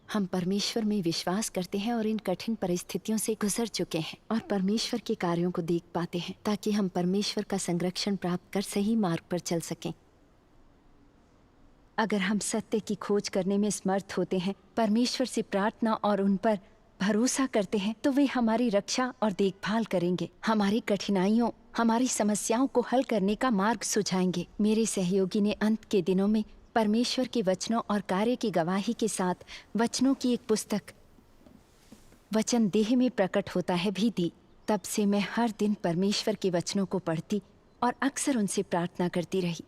हम परमेश्वर में विश्वास करते हैं और इन कठिन परिस्थितियों से गुजर चुके हैं और परमेश्वर के कार्यों को देख पाते हैं, ताकि हम परमेश्वर का संरक्षण प्राप्त कर सही मार्ग पर चल सकें। अगर हम सत्य की खोज करने में समर्थ होते हैं, परमेश्वर से प्रार्थना और उन पर भरोसा करते हैं, तो वे हमारी रक्षा और देखभाल करेंगे। हमारी कठिनाइयों, हमारी समस्याओं को हल करने का मार्ग सुझाएंगे। मेरे सहयोगी ने अंत के दिनों में परमेश्वर के वचनों और कार्य की गवाही के साथ वचनों की एक पुस्तक वचन देह में प्रकट होता है भी दी। तब से मैं हर दिन परमेश्वर के वचनों को पढ़ती और अक्सर उनसे प्रार्थना करती रही।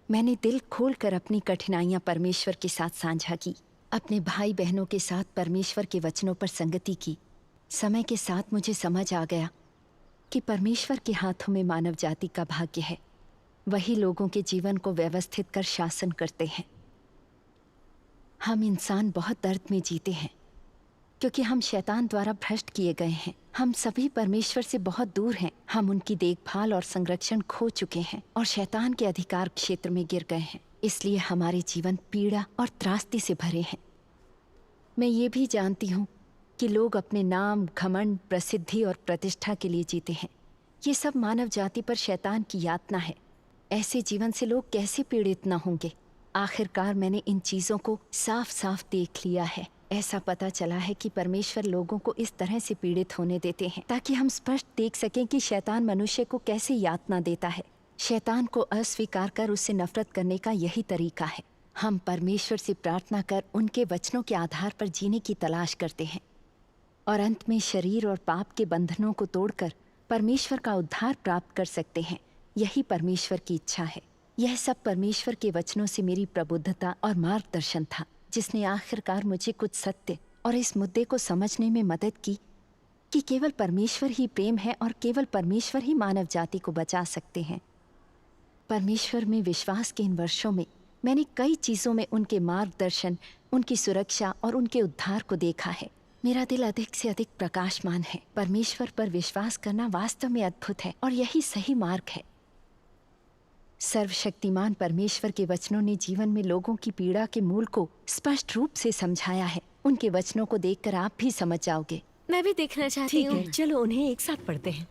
मैंने दिल खोलकर अपनी कठिनाइयां परमेश्वर के साथ साझा की, अपने भाई बहनों के साथ परमेश्वर के वचनों पर संगति की। समय के साथ मुझे समझ आ गया कि परमेश्वर के हाथों में मानव जाति का भाग्य है। वही लोगों के जीवन को व्यवस्थित कर शासन करते हैं। हम इंसान बहुत दर्द में जीते हैं क्योंकि हम शैतान द्वारा भ्रष्ट किए गए हैं। हम सभी परमेश्वर से बहुत दूर हैं। हम उनकी देखभाल और संरक्षण खो चुके हैं और शैतान के अधिकार क्षेत्र में गिर गए हैं। इसलिए हमारे जीवन पीड़ा और त्रासदी से भरे हैं। मैं ये भी जानती हूँ कि लोग अपने नाम, घमंड, प्रसिद्धि और प्रतिष्ठा के लिए जीते हैं। ये सब मानव जाति पर शैतान की यातना है। ऐसे जीवन से लोग कैसे पीड़ित न होंगे। आखिरकार मैंने इन चीज़ों को साफ साफ देख लिया है। ऐसा पता चला है कि परमेश्वर लोगों को इस तरह से पीड़ित होने देते हैं ताकि हम स्पष्ट देख सकें कि शैतान मनुष्य को कैसे यातना देता है। शैतान को अस्वीकार कर उससे नफरत करने का यही तरीका है। हम परमेश्वर से प्रार्थना कर उनके वचनों के आधार पर जीने की तलाश करते हैं और अंत में शरीर और पाप के बंधनों को तोड़कर परमेश्वर का उद्धार प्राप्त कर सकते हैं। यही परमेश्वर की इच्छा है। यह सब परमेश्वर के वचनों से मेरी प्रबुद्धता और मार्गदर्शन था, जिसने आखिरकार मुझे कुछ सत्य और इस मुद्दे को समझने में मदद की कि केवल परमेश्वर ही प्रेम है और केवल परमेश्वर ही मानव जाति को बचा सकते हैं। परमेश्वर में विश्वास के इन वर्षों में मैंने कई चीज़ों में उनके मार्गदर्शन, उनकी सुरक्षा और उनके उद्धार को देखा है। मेरा दिल अधिक से अधिक प्रकाशमान है। परमेश्वर पर विश्वास करना वास्तव में अद्भुत है और यही सही मार्ग है। सर्वशक्तिमान परमेश्वर के वचनों ने जीवन में लोगों की पीड़ा के मूल को स्पष्ट रूप से समझाया है। उनके वचनों को देखकर आप भी समझ जाओगे। मैं भी देखना चाहती ठीक हूँ। है, चलो उन्हें एक साथ पढ़ते हैं।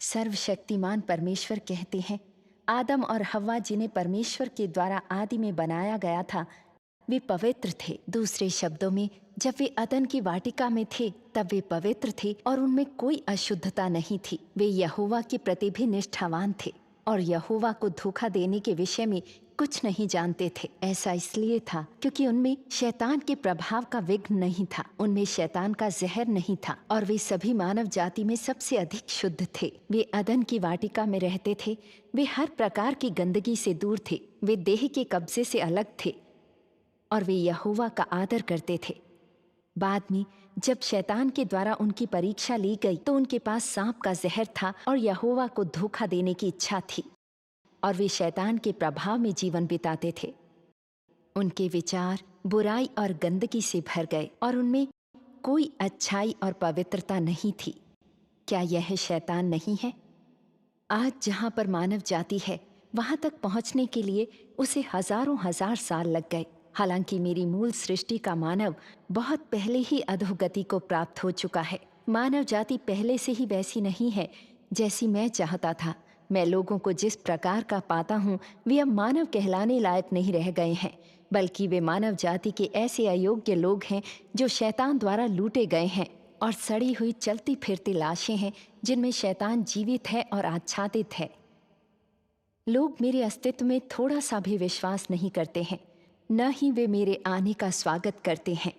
सर्वशक्तिमान परमेश्वर कहते हैं, आदम और हव्वा जिन्हें परमेश्वर के द्वारा आदि में बनाया गया था, वे पवित्र थे। दूसरे शब्दों में, जब वे अदन की वाटिका में थे तब वे पवित्र थे और उनमें कोई अशुद्धता नहीं थी। वे यहोवा के प्रति भी निष्ठावान थे और यहोवा को धोखा देने के विषय में कुछ नहीं जानते थे। ऐसा इसलिए था क्योंकि उनमें शैतान के प्रभाव का विघ्न नहीं था, उनमें शैतान का जहर नहीं था और वे सभी मानव जाति में सबसे अधिक शुद्ध थे। वे अदन की वाटिका में रहते थे। वे हर प्रकार की गंदगी से दूर थे। वे देह के कब्जे से अलग थे और वे यहोवा का आदर करते थे। बाद में जब शैतान के द्वारा उनकी परीक्षा ली गई तो उनके पास सांप का जहर था और यहोवा को धोखा देने की इच्छा थी और वे शैतान के प्रभाव में जीवन बिताते थे। उनके विचार बुराई और गंदगी से भर गए और उनमें कोई अच्छाई और पवित्रता नहीं थी। क्या यह शैतान नहीं है? आज जहाँ पर मानव जाति है, वहाँ तक पहुँचने के लिए उसे हजारों हजार साल लग गए। हालांकि मेरी मूल सृष्टि का मानव बहुत पहले ही अधोगति को प्राप्त हो चुका है। मानव जाति पहले से ही वैसी नहीं है जैसी मैं चाहता था। मैं लोगों को जिस प्रकार का पाता हूँ, वे अब मानव कहलाने लायक नहीं रह गए हैं, बल्कि वे मानव जाति के ऐसे अयोग्य लोग हैं जो शैतान द्वारा लूटे गए हैं और सड़ी हुई चलती फिरती लाशें हैं जिनमें शैतान जीवित है और आच्छादित है। लोग मेरे अस्तित्व में थोड़ा सा भी विश्वास नहीं करते हैं, न ही वे मेरे आने का स्वागत करते हैं।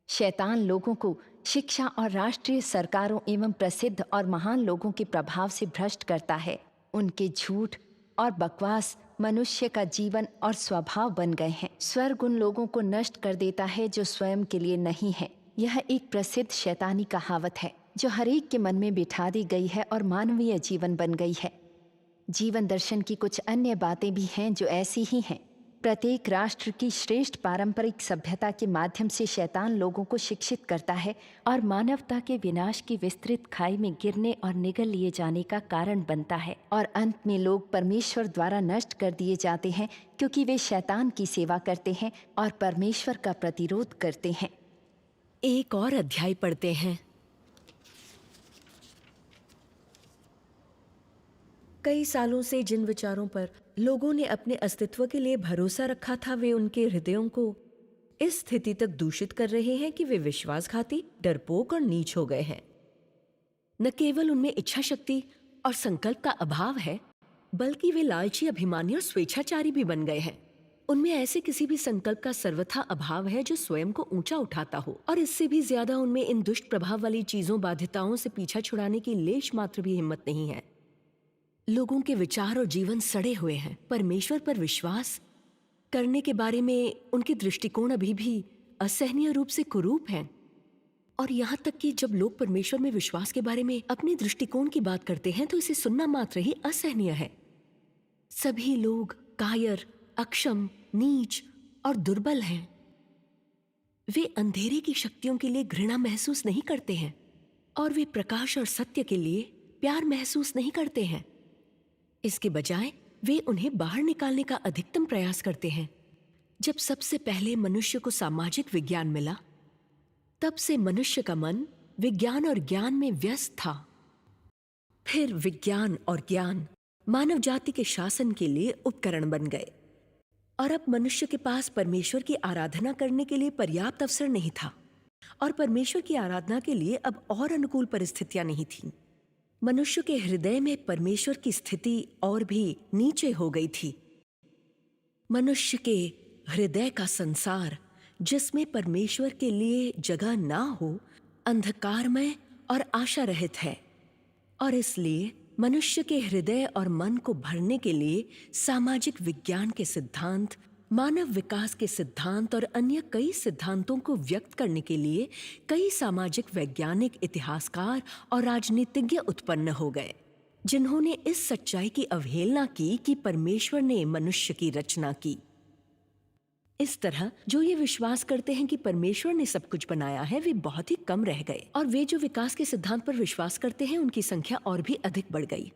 शैतान लोगों को शिक्षा और राष्ट्रीय सरकारों एवं प्रसिद्ध और महान लोगों के प्रभाव से भ्रष्ट करता है। उनके झूठ और बकवास मनुष्य का जीवन और स्वभाव बन गए हैं। स्वर्ग उन लोगों को नष्ट कर देता है जो स्वयं के लिए नहीं है। यह एक प्रसिद्ध शैतानी कहावत है जो हरेक के मन में बिठा दी गई है और मानवीय जीवन बन गई है। जीवन दर्शन की कुछ अन्य बातें भी हैं जो ऐसी ही हैं। प्रत्येक राष्ट्र की श्रेष्ठ पारंपरिक सभ्यता के माध्यम से शैतान लोगों को शिक्षित करता है और मानवता के विनाश की विस्तृत खाई में गिरने और निगल लिए जाने का कारण बनता है। और अंत में लोग परमेश्वर द्वारा नष्ट कर दिए जाते हैं क्योंकि वे शैतान की सेवा करते हैं और परमेश्वर का प्रतिरोध करते हैं। एक और अध्याय पढ़ते हैं। कई सालों से जिन विचारों पर लोगों ने अपने अस्तित्व के लिए भरोसा रखा था, वे उनके हृदयों को इस स्थिति तक दूषित कर रहे हैं कि वे विश्वासघाती, डरपोक और नीच हो गए हैं। न केवल उनमें इच्छा शक्ति और संकल्प का अभाव है, बल्कि वे लालची, अभिमानी और स्वेच्छाचारी भी बन गए हैं। उनमें ऐसे किसी भी संकल्प का सर्वथा अभाव है जो स्वयं को ऊंचा उठाता हो, और इससे भी ज्यादा उनमें इन दुष्ट प्रभाव वाली चीजों, बाध्यताओं से पीछा छुड़ाने की लेश मात्र भी हिम्मत नहीं है। लोगों के विचार और जीवन सड़े हुए हैं। परमेश्वर पर विश्वास करने के बारे में उनके दृष्टिकोण अभी भी असहनीय रूप से कुरूप हैं। और यहाँ तक कि जब लोग परमेश्वर में विश्वास के बारे में अपने दृष्टिकोण की बात करते हैं तो इसे सुनना मात्र ही असहनीय है। सभी लोग कायर, अक्षम, नीच और दुर्बल हैं। वे अंधेरे की शक्तियों के लिए घृणा महसूस नहीं करते हैं और वे प्रकाश और सत्य के लिए प्यार महसूस नहीं करते हैं। इसके बजाय वे उन्हें बाहर निकालने का अधिकतम प्रयास करते हैं। जब सबसे पहले मनुष्य को सामाजिक विज्ञान मिला, तब से मनुष्य का मन विज्ञान और ज्ञान में व्यस्त था। फिर विज्ञान और ज्ञान मानव जाति के शासन के लिए उपकरण बन गए और अब मनुष्य के पास परमेश्वर की आराधना करने के लिए पर्याप्त अवसर नहीं था और परमेश्वर की आराधना के लिए अब और अनुकूल परिस्थितियां नहीं थीं। मनुष्य के हृदय में परमेश्वर की स्थिति और भी नीचे हो गई थी। मनुष्य के हृदय का संसार, जिसमें परमेश्वर के लिए जगह ना हो, अंधकारमय और आशा रहित है, और इसलिए मनुष्य के हृदय और मन को भरने के लिए सामाजिक विज्ञान के सिद्धांत, मानव विकास के सिद्धांत और अन्य कई सिद्धांतों को व्यक्त करने के लिए कई सामाजिक वैज्ञानिक, इतिहासकार और राजनीतिज्ञ उत्पन्न हो गए। जिन्होंने इस सच्चाई की अवहेलना की कि परमेश्वर ने मनुष्य की रचना की। इस तरह जो ये विश्वास करते हैं कि परमेश्वर ने सब कुछ बनाया है, वे बहुत ही कम रह गए, और वे जो विकास के सिद्धांत पर विश्वास करते हैं उनकी संख्या और भी अधिक बढ़ गई।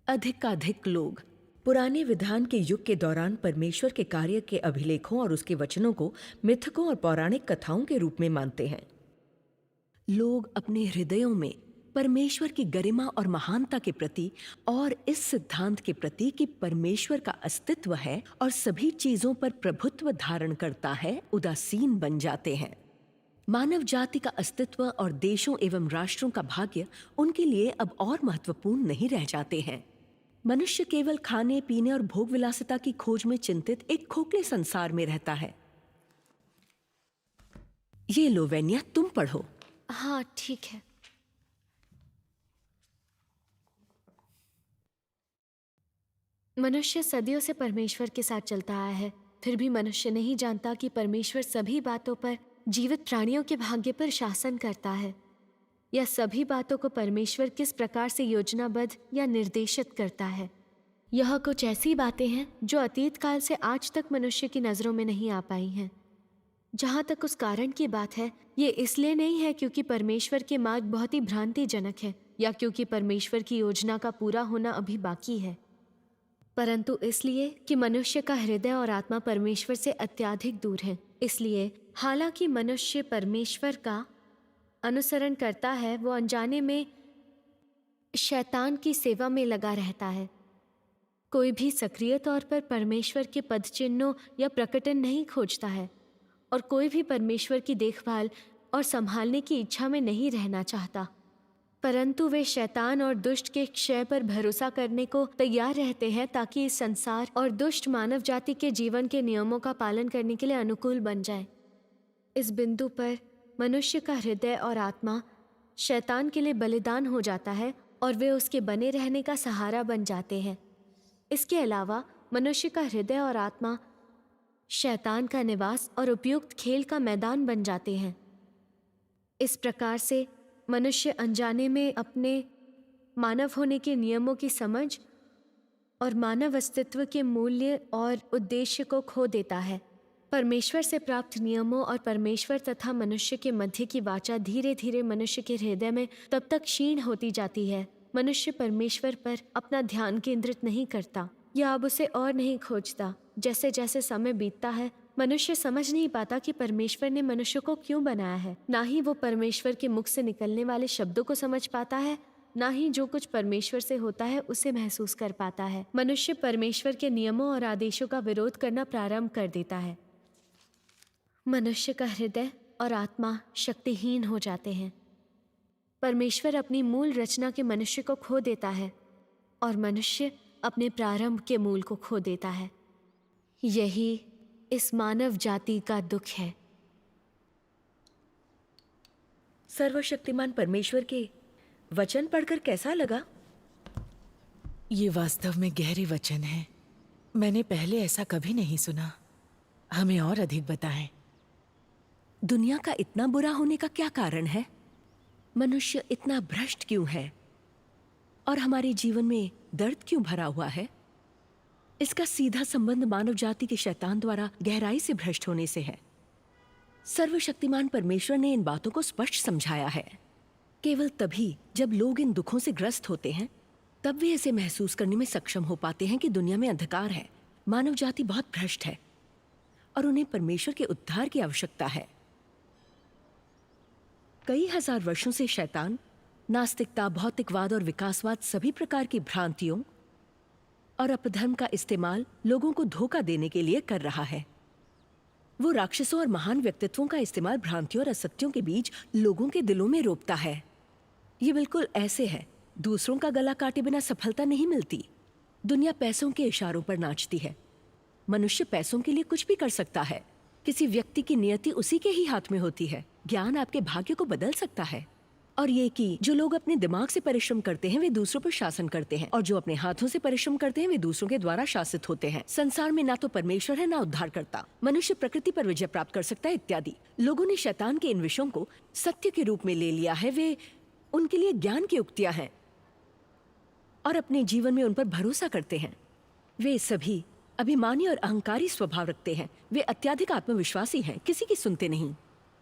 अधिक लोग पुराने विधान के युग के दौरान परमेश्वर के कार्य के अभिलेखों और उसके वचनों को मिथकों और पौराणिक कथाओं के रूप में मानते हैं। लोग अपने हृदयों में परमेश्वर की गरिमा और महानता के प्रति और इस सिद्धांत के प्रति कि परमेश्वर का अस्तित्व है और सभी चीजों पर प्रभुत्व धारण करता है, उदासीन बन जाते हैं। मानव जाति का अस्तित्व और देशों एवं राष्ट्रों का भाग्य उनके लिए अब और महत्वपूर्ण नहीं रह जाते हैं। मनुष्य केवल खाने पीने और भोग विलासिता की खोज में चिंतित एक खोखले संसार में रहता है। ये लो वेन्या, तुम पढ़ो। हाँ ठीक है। मनुष्य सदियों से परमेश्वर के साथ चलता आया है, फिर भी मनुष्य नहीं जानता कि परमेश्वर सभी बातों पर, जीवित प्राणियों के भाग्य पर शासन करता है। यह सभी बातों को परमेश्वर किस प्रकार से योजनाबद्ध या निर्देशित करता है। यह कुछ ऐसी बातें हैं जो अतीत काल से आज तक मनुष्य की नज़रों में नहीं आ पाई हैं। जहाँ तक उस कारण की बात है, ये इसलिए नहीं है क्योंकि परमेश्वर के मार्ग बहुत ही भ्रांतिजनक है या क्योंकि परमेश्वर की योजना का पूरा होना अभी बाकी है, परंतु इसलिए कि मनुष्य का हृदय और आत्मा परमेश्वर से अत्यधिक दूर है। इसलिए हालांकि मनुष्य परमेश्वर का अनुसरण करता है, वो अनजाने में शैतान की सेवा में लगा रहता है। कोई भी सक्रिय तौर पर परमेश्वर के पद चिन्हों या प्रकटन नहीं खोजता है और कोई भी परमेश्वर की देखभाल और संभालने की इच्छा में नहीं रहना चाहता, परंतु वे शैतान और दुष्ट के क्षय पर भरोसा करने को तैयार रहते हैं ताकि इस संसार और दुष्ट मानव जाति के जीवन के नियमों का पालन करने के लिए अनुकूल बन जाए। इस बिंदु पर मनुष्य का हृदय और आत्मा शैतान के लिए बलिदान हो जाता है और वे उसके बने रहने का सहारा बन जाते हैं। इसके अलावा मनुष्य का हृदय और आत्मा शैतान का निवास और उपयुक्त खेल का मैदान बन जाते हैं। इस प्रकार से मनुष्य अनजाने में अपने मानव होने के नियमों की समझ और मानव अस्तित्व के मूल्य और उद्देश्य को खो देता है। परमेश्वर से प्राप्त नियमों और परमेश्वर तथा मनुष्य के मध्य की वाचा धीरे धीरे मनुष्य के हृदय में तब तक क्षीण होती जाती है। मनुष्य परमेश्वर पर अपना ध्यान केंद्रित नहीं करता या अब उसे और नहीं खोजता। जैसे जैसे समय बीतता है, मनुष्य समझ नहीं पाता कि परमेश्वर ने मनुष्य को क्यों बनाया है। ना ही वो परमेश्वर के मुख से निकलने वाले शब्दों को समझ पाता है, ना ही जो कुछ परमेश्वर से होता है उसे महसूस कर पाता है। मनुष्य परमेश्वर के नियमों और आदेशों का विरोध करना प्रारंभ कर देता है। मनुष्य का हृदय और आत्मा शक्तिहीन हो जाते हैं। परमेश्वर अपनी मूल रचना के मनुष्य को खो देता है और मनुष्य अपने प्रारंभ के मूल को खो देता है। यही इस मानव जाति का दुख है। सर्वशक्तिमान परमेश्वर के वचन पढ़कर कैसा लगा? ये वास्तव में गहरे वचन हैं। मैंने पहले ऐसा कभी नहीं सुना। हमें और अधिक बताएं। दुनिया का इतना बुरा होने का क्या कारण है? मनुष्य इतना भ्रष्ट क्यों है? और हमारे जीवन में दर्द क्यों भरा हुआ है? इसका सीधा संबंध मानव जाति के शैतान द्वारा गहराई से भ्रष्ट होने से है। सर्वशक्तिमान परमेश्वर ने इन बातों को स्पष्ट समझाया है। केवल तभी जब लोग इन दुखों से ग्रस्त होते हैं, तब वे इसे महसूस करने में सक्षम हो पाते हैं कि दुनिया में अंधकार है, मानव जाति बहुत भ्रष्ट है और उन्हें परमेश्वर के उद्धार की आवश्यकता है। कई हजार वर्षों से शैतान नास्तिकता, भौतिकवाद और विकासवाद सभी प्रकार की भ्रांतियों और अपधर्म का इस्तेमाल लोगों को धोखा देने के लिए कर रहा है। वो राक्षसों और महान व्यक्तित्वों का इस्तेमाल भ्रांतियों और असत्यों के बीच लोगों के दिलों में रोपता है। ये बिल्कुल ऐसे है, दूसरों का गला काटे बिना सफलता नहीं मिलती। दुनिया पैसों के इशारों पर नाचती है। मनुष्य पैसों के लिए कुछ भी कर सकता है। किसी व्यक्ति की नियति उसी के ही हाथ में होती है। ज्ञान आपके भाग्य को बदल सकता है। और ये कि जो लोग अपने दिमाग से परिश्रम करते हैं वे दूसरों पर शासन करते हैं, और जो अपने हाथों से परिश्रम करते हैं वे दूसरों के द्वारा शासित होते हैं। संसार में ना तो परमेश्वर है ना उद्धारकर्ता। मनुष्य प्रकृति पर विजय प्राप्त कर सकता है इत्यादि। लोगों ने शैतान के इन विषयों को सत्य के रूप में ले लिया है। वे उनके लिए ज्ञान की उक्तियां हैं। और अपने जीवन में उन पर भरोसा करते हैं। वे सभी अभिमानी और अहंकारी स्वभाव रखते हैं। वे अत्यधिक आत्मविश्वासी हैं, किसी की सुनते नहीं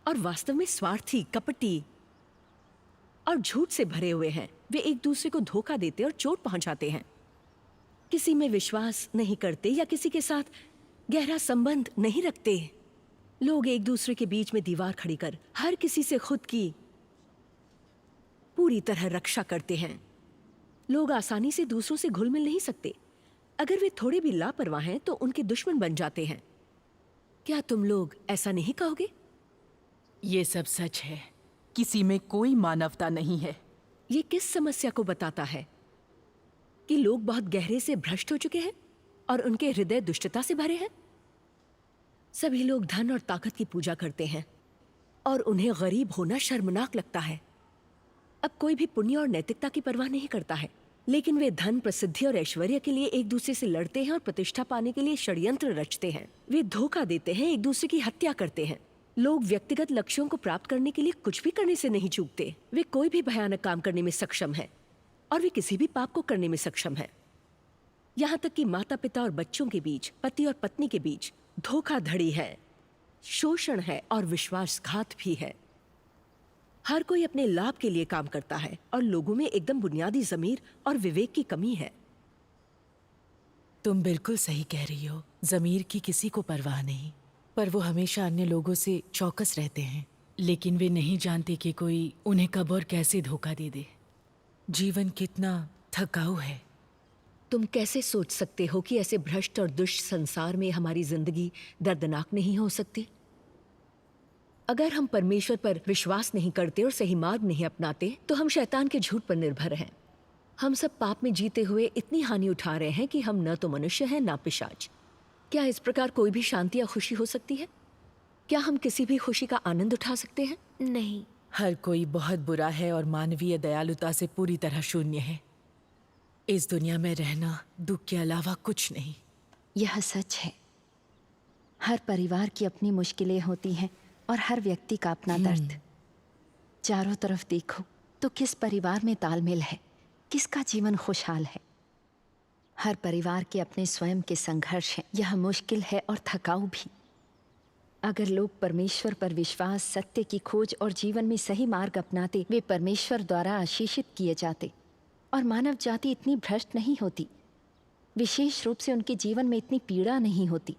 और वास्तव में स्वार्थी, कपटी और झूठ से भरे हुए हैं। वे एक दूसरे को धोखा देते और चोट पहुंचाते हैं। किसी में विश्वास नहीं करते या किसी के साथ गहरा संबंध नहीं रखते। लोग एक दूसरे के बीच में दीवार खड़ी कर हर किसी से खुद की पूरी तरह रक्षा करते हैं। लोग आसानी से दूसरों से घुल मिल नहीं सकते। अगर वे थोड़े भी लापरवाह हैं तो उनके दुश्मन बन जाते हैं। क्या तुम लोग ऐसा नहीं कहोगे? ये सब सच है। किसी में कोई मानवता नहीं है। ये किस समस्या को बताता है? कि लोग बहुत गहरे से भ्रष्ट हो चुके हैं और उनके हृदय दुष्टता से भरे हैं। सभी लोग धन और ताकत की पूजा करते हैं और उन्हें गरीब होना शर्मनाक लगता है। अब कोई भी पुण्य और नैतिकता की परवाह नहीं करता है, लेकिन वे धन, प्रसिद्धि और ऐश्वर्य के लिए एक दूसरे से लड़ते हैं और प्रतिष्ठा पाने के लिए षड्यंत्र रचते हैं। वे धोखा देते हैं, एक दूसरे की हत्या करते हैं। लोग व्यक्तिगत लक्ष्यों को प्राप्त करने के लिए कुछ भी करने से नहीं चूकते। वे कोई भी भयानक काम करने में सक्षम है और वे किसी भी पाप को करने में सक्षम है। यहाँ तक कि माता पिता और बच्चों के बीच, पति और पत्नी के बीच धोखाधड़ी है, शोषण है और विश्वासघात भी है। हर कोई अपने लाभ के लिए काम करता है और लोगों में एकदम बुनियादी ज़मीर और विवेक की कमी है। तुम बिल्कुल सही कह रही हो। ज़मीर की किसी को परवाह नहीं, पर वो हमेशा अन्य लोगों से चौकस रहते हैं। लेकिन वे नहीं जानते कि कोई उन्हें कब और कैसे धोखा दे दे। जीवन कितना थकाऊ है। तुम कैसे सोच सकते हो कि ऐसे भ्रष्ट और दुष्ट संसार में हमारी जिंदगी दर्दनाक नहीं हो सकती? अगर हम परमेश्वर पर विश्वास नहीं करते और सही मार्ग नहीं अपनाते तो हम शैतान के झूठ पर निर्भर हैं। हम सब पाप में जीते हुए इतनी हानि उठा रहे हैं कि हम न तो मनुष्य हैं न पिशाच। क्या इस प्रकार कोई भी शांति या खुशी हो सकती है? क्या हम किसी भी खुशी का आनंद उठा सकते हैं? नहीं। हर कोई बहुत बुरा है और मानवीय दयालुता से पूरी तरह शून्य है। इस दुनिया में रहना दुख के अलावा कुछ नहीं। यह सच है। हर परिवार की अपनी मुश्किलें होती हैं और हर व्यक्ति का अपना दर्द। चारों तरफ देखो तो किस परिवार में तालमेल है, किसका जीवन खुशहाल है। हर परिवार के अपने स्वयं के संघर्ष हैं। यह मुश्किल है और थकाऊ भी। अगर लोग परमेश्वर पर विश्वास, सत्य की खोज और जीवन में सही मार्ग अपनाते, वे परमेश्वर द्वारा आशीषित किए जाते और मानव जाति इतनी भ्रष्ट नहीं होती। विशेष रूप से उनके जीवन में इतनी पीड़ा नहीं होती।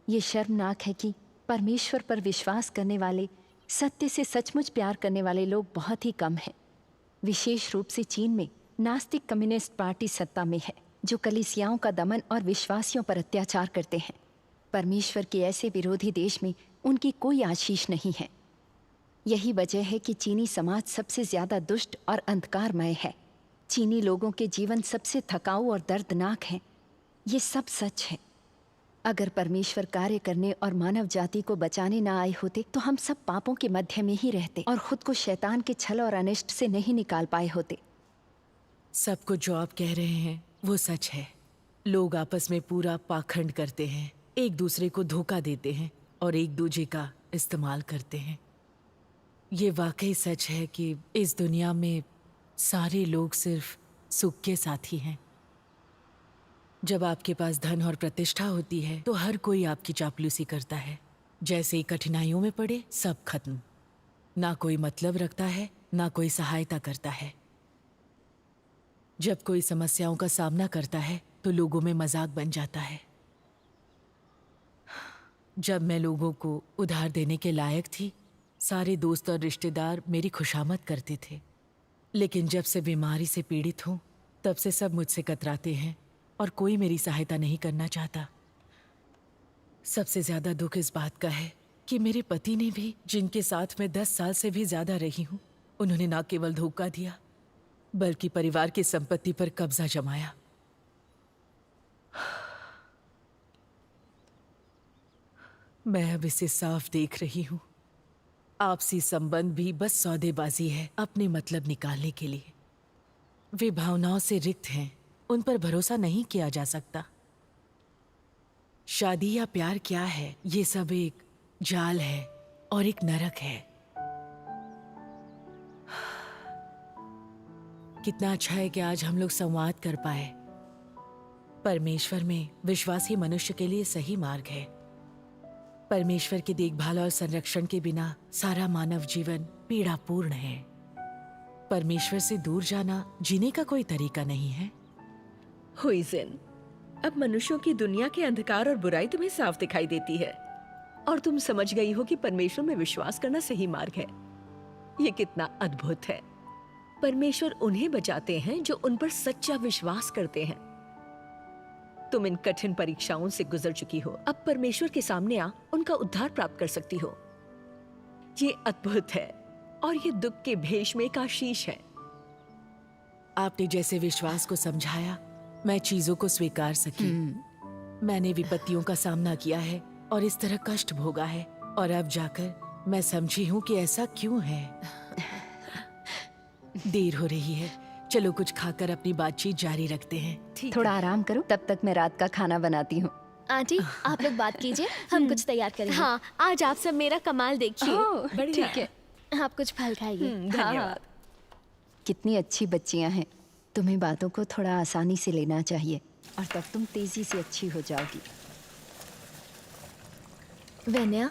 ये शर्मनाक है कि परमेश्वर पर विश्वास करने वाले, सत्य से सचमुच प्यार करने वाले लोग बहुत ही कम हैं। विशेष रूप से चीन में नास्तिक कम्युनिस्ट पार्टी सत्ता में है, जो कलीसियाओं का दमन और विश्वासियों पर अत्याचार करते हैं। परमेश्वर के ऐसे विरोधी देश में उनकी कोई आशीष नहीं है। यही वजह है कि चीनी समाज सबसे ज्यादा दुष्ट और अंधकारमय है। चीनी लोगों के जीवन सबसे थकाऊ और दर्दनाक हैं। ये सब सच है। अगर परमेश्वर कार्य करने और मानव जाति को बचाने ना आए होते तो हम सब पापों के मध्य में ही रहते और खुद को शैतान के छल और अनिष्ट से नहीं निकाल पाए होते। सब कुछ जो आप कह रहे हैं वो सच है। लोग आपस में पूरा पाखंड करते हैं, एक दूसरे को धोखा देते हैं और एक दूसरे का इस्तेमाल करते हैं। ये वाकई सच है कि इस दुनिया में सारे लोग सिर्फ सुख के साथी हैं। जब आपके पास धन और प्रतिष्ठा होती है तो हर कोई आपकी चापलूसी करता है। जैसे ही कठिनाइयों में पड़े सब खत्म। ना कोई मतलब रखता है, ना कोई सहायता करता है। जब कोई समस्याओं का सामना करता है तो लोगों में मजाक बन जाता है। जब मैं लोगों को उधार देने के लायक थी, सारे दोस्त और रिश्तेदार मेरी खुशामद करते थे। लेकिन जब से बीमारी से पीड़ित हूँ, तब से सब मुझसे कतराते हैं और कोई मेरी सहायता नहीं करना चाहता। सबसे ज्यादा दुख इस बात का है कि मेरे पति ने भी, जिनके साथ मैं 10 साल से भी ज्यादा रही हूँ, उन्होंने ना केवल धोखा दिया बल्कि परिवार की संपत्ति पर कब्जा जमाया। मैं अब इसे साफ देख रही हूँ। आपसी संबंध भी बस सौदेबाजी है अपने मतलब निकालने के लिए। वे भावनाओं से रिक्त हैं, उन पर भरोसा नहीं किया जा सकता। शादी या प्यार क्या है? ये सब एक जाल है और एक नरक है। कितना अच्छा है कि आज हम लोग संवाद कर पाए। परमेश्वर में विश्वास ही मनुष्य के लिए सही मार्ग है। परमेश्वर की देखभाल और संरक्षण के बिना सारा मानव जीवन पीड़ापूर्ण है। परमेश्वर से दूर जाना जीने का कोई तरीका नहीं है। हुईजिन, अब मनुष्यों की दुनिया के अंधकार और बुराई तुम्हें साफ दिखाई देती है और तुम समझ गई हो कि परमेश्वर में विश्वास करना सही मार्ग है। ये कितना अद्भुत है। परमेश्वर उन्हें बचाते हैं जो उन पर सच्चा विश्वास करते हैं। तुम इन कठिन परीक्षाओं से गुजर चुकी हो, अब परमेश्वर के सामने आ उनका उद्धार प्राप्त कर सकती हो। ये अद्भुत है और ये दुख के भेष में एक आशीष है। आपने जैसे विश्वास को समझाया, मैं चीजों को स्वीकार सकी। मैंने विपत्तियों का सामना किया है और इस तरह कष्ट भोगा है, और अब जाकर मैं समझी हूँ कि ऐसा क्यों है। देर हो रही है, चलो कुछ खाकर अपनी बातचीत जारी रखते हैं। थोड़ा आराम करो, तब तक मैं रात का खाना बनाती हूँ। आंटी, आप लोग बात कीजिए, हम कुछ तैयार करेंगे। हाँ, आज आप सब मेरा कमाल देखिए। बढ़िया। ठीक है, आप कुछ फल खाइए। हाँ। कितनी अच्छी बच्चियां हैं। तुम्हें बातों को थोड़ा आसानी से लेना चाहिए और तब तुम तेजी से अच्छी हो जाओगी। वेन्या,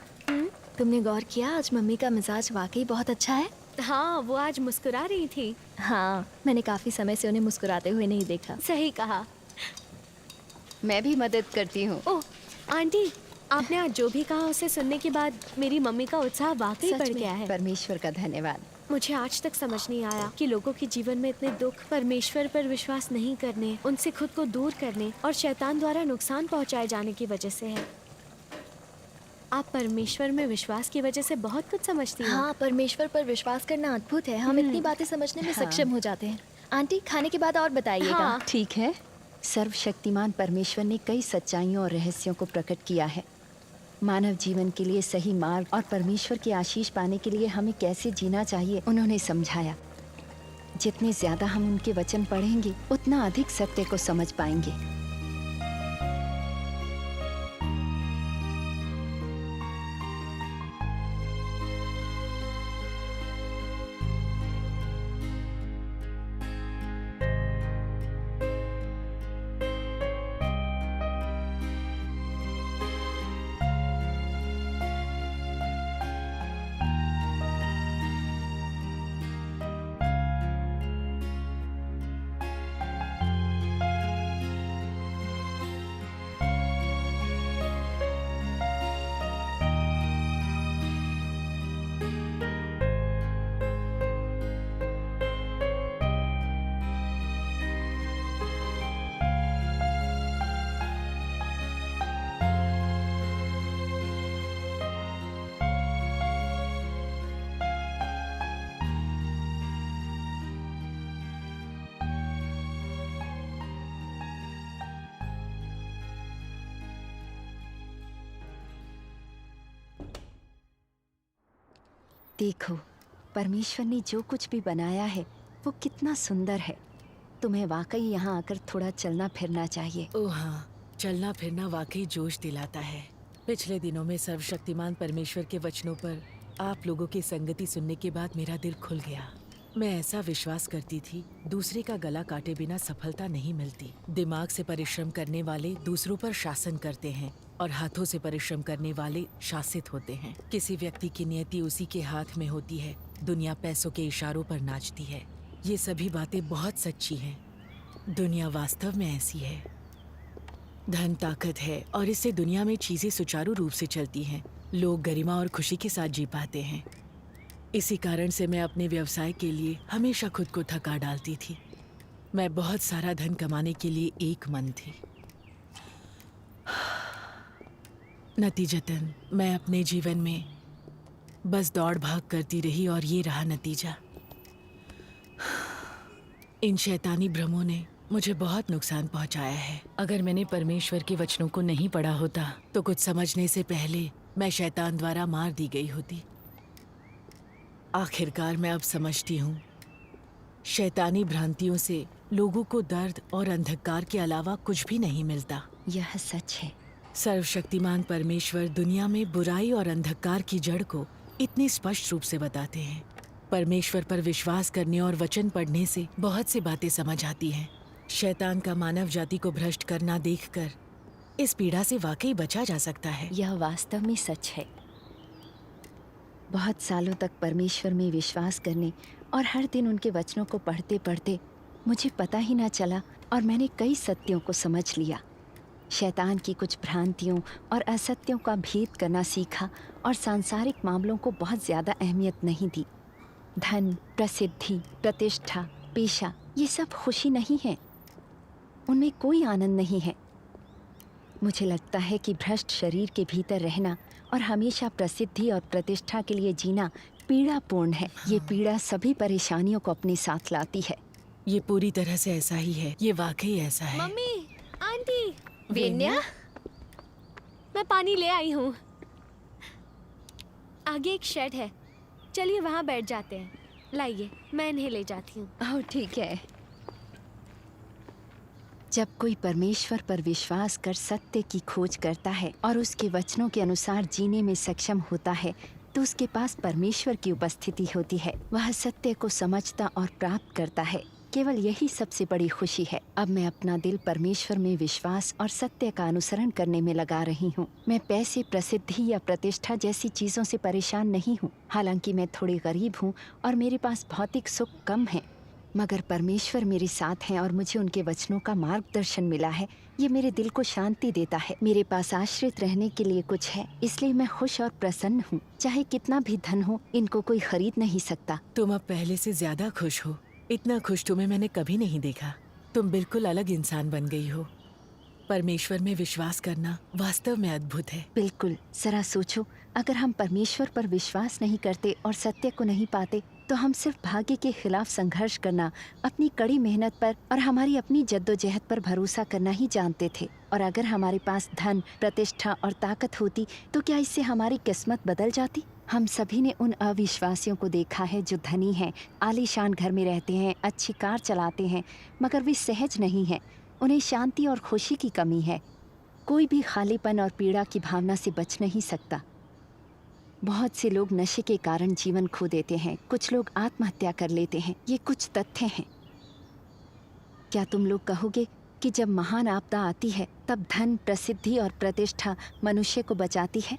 तुमने गौर किया आज मम्मी का मिजाज वाकई बहुत अच्छा है। हाँ, वो आज मुस्कुरा रही थी। हाँ, मैंने काफी समय से उन्हें मुस्कुराते हुए नहीं देखा। सही कहा। मैं भी मदद करती हूँ। ओह आंटी, आपने आज जो भी कहा उसे सुनने के बाद मेरी मम्मी का उत्साह वाकई बढ़ गया है। परमेश्वर का धन्यवाद। मुझे आज तक समझ नहीं आया कि लोगों के जीवन में इतने दुख परमेश्वर पर विश्वास नहीं करने, उनसे खुद को दूर करने और शैतान द्वारा नुकसान पहुंचाए जाने की वजह से है। आप परमेश्वर में विश्वास की वजह से बहुत कुछ समझती हैं। हाँ, परमेश्वर पर विश्वास करना अद्भुत है। हम इतनी बातें समझने में सक्षम हो जाते हैं। आंटी, खाने के बाद और बताइएगा। हाँ। ठीक है। सर्वशक्तिमान परमेश्वर ने कई सच्चाइयों और रहस्यों को प्रकट किया है। मानव जीवन के लिए सही मार्ग और परमेश्वर की आशीष पाने के लिए हमें कैसे जीना चाहिए उन्होंने समझाया। जितने ज्यादा हम उनके वचन पढ़ेंगे उतना अधिक सत्य को समझ पाएंगे। देखो, परमेश्वर ने जो कुछ भी बनाया है वो कितना सुंदर है। तुम्हें वाकई यहाँ आकर थोड़ा चलना फिरना चाहिए। ओह हाँ, चलना फिरना वाकई जोश दिलाता है। पिछले दिनों में सर्वशक्तिमान परमेश्वर के वचनों पर आप लोगों की संगति सुनने के बाद मेरा दिल खुल गया। मैं ऐसा विश्वास करती थी, दूसरे का गला काटे बिना सफलता नहीं मिलती। दिमाग से परिश्रम करने वाले दूसरों पर शासन करते हैं और हाथों से परिश्रम करने वाले शासित होते हैं। किसी व्यक्ति की नियति उसी के हाथ में होती है। दुनिया पैसों के इशारों पर नाचती है। ये सभी बातें बहुत सच्ची हैं। दुनिया वास्तव में ऐसी है। धन ताकत है और इससे दुनिया में चीजें सुचारू रूप से चलती हैं। लोग गरिमा और खुशी के साथ जी पाते हैं। इसी कारण से मैं अपने व्यवसाय के लिए हमेशा खुद को थका डालती थी। मैं बहुत सारा धन कमाने के लिए एक मन थी। नतीजतन मैं अपने जीवन में बस दौड़ भाग करती रही और ये रहा नतीजा। इन शैतानी भ्रमों ने मुझे बहुत नुकसान पहुंचाया है। अगर मैंने परमेश्वर के वचनों को नहीं पढ़ा होता तो कुछ समझने से पहले मैं शैतान द्वारा मार दी गई होती। आखिरकार मैं अब समझती हूँ, शैतानी भ्रांतियों से लोगों को दर्द और अंधकार के अलावा कुछ भी नहीं मिलता। यह सच है। सर्वशक्तिमान परमेश्वर दुनिया में बुराई और अंधकार की जड़ को इतने स्पष्ट रूप से बताते हैं। परमेश्वर पर विश्वास करने और वचन पढ़ने से बहुत सी बातें समझ आती हैं। शैतान का मानव जाति को भ्रष्ट करना देखकर इस पीड़ा से वाकई बचा जा सकता है। यह वास्तव में सच है। बहुत सालों तक परमेश्वर में विश्वास करने और हर दिन उनके वचनों को पढ़ते पढ़ते मुझे पता ही ना चला और मैंने कई सत्यों को समझ लिया। शैतान की कुछ भ्रांतियों और असत्यों का भेद करना सीखा और सांसारिक मामलों को बहुत ज़्यादा अहमियत नहीं दी। धन, प्रसिद्धि, प्रतिष्ठा, पेशा, ये सब खुशी नहीं है, उनमें कोई आनंद नहीं है। मुझे लगता है कि भ्रष्ट शरीर के भीतर रहना और हमेशा प्रसिद्धि और प्रतिष्ठा के लिए जीना पीड़ापूर्ण है। ये पीड़ा सभी परेशानियों को अपने साथ लाती है। ये पूरी तरह से ऐसा ही है, ये वाकई ऐसा है। मम्मी, आंटी, वेन्या, मैं पानी ले आई हूँ। आगे एक शेड है, चलिए वहाँ बैठ जाते हैं। लाइए, मैं इन्हें ले जाती हूँ। ओह ठीक है। जब कोई परमेश्वर पर विश्वास कर सत्य की खोज करता है और उसके वचनों के अनुसार जीने में सक्षम होता है तो उसके पास परमेश्वर की उपस्थिति होती है। वह सत्य को समझता और प्राप्त करता है। केवल यही सबसे बड़ी खुशी है। अब मैं अपना दिल परमेश्वर में विश्वास और सत्य का अनुसरण करने में लगा रही हूँ। मैं पैसे, प्रसिद्धि या प्रतिष्ठा जैसी चीजों से परेशान नहीं हूँ। हालांकि मैं थोड़ी गरीब हूँ और मेरे पास भौतिक सुख कम है, मगर परमेश्वर मेरे साथ हैं और मुझे उनके वचनों का मार्गदर्शन मिला है। ये मेरे दिल को शांति देता है। मेरे पास आश्रित रहने के लिए कुछ है, इसलिए मैं खुश और प्रसन्न हूँ। चाहे कितना भी धन हो, इनको कोई खरीद नहीं सकता। तुम अब पहले से ज्यादा खुश हो। इतना खुश तुम्हें मैंने कभी नहीं देखा। तुम बिल्कुल अलग इंसान बन गई हो। परमेश्वर में विश्वास करना वास्तव में अद्भुत है। बिल्कुल। जरा सोचो, अगर हम परमेश्वर पर विश्वास नहीं करते और सत्य को नहीं पाते तो हम सिर्फ भाग्य के खिलाफ संघर्ष करना, अपनी कड़ी मेहनत पर और हमारी अपनी जद्दोजहद पर भरोसा करना ही जानते थे। और अगर हमारे पास धन, प्रतिष्ठा और ताकत होती तो क्या इससे हमारी किस्मत बदल जाती? हम सभी ने उन अविश्वासियों को देखा है जो धनी हैं, आलीशान घर में रहते हैं, अच्छी कार चलाते हैं, मगर वे सहज नहीं हैं। उन्हें शांति और खुशी की कमी है। कोई भी खालीपन और पीड़ा की भावना से बच नहीं सकता। बहुत से लोग नशे के कारण जीवन खो देते हैं। कुछ लोग आत्महत्या कर लेते हैं। ये कुछ तथ्य हैं। क्या तुम लोग कहोगे कि जब महान आपदा आती है तब धन, प्रसिद्धि और प्रतिष्ठा मनुष्य को बचाती है?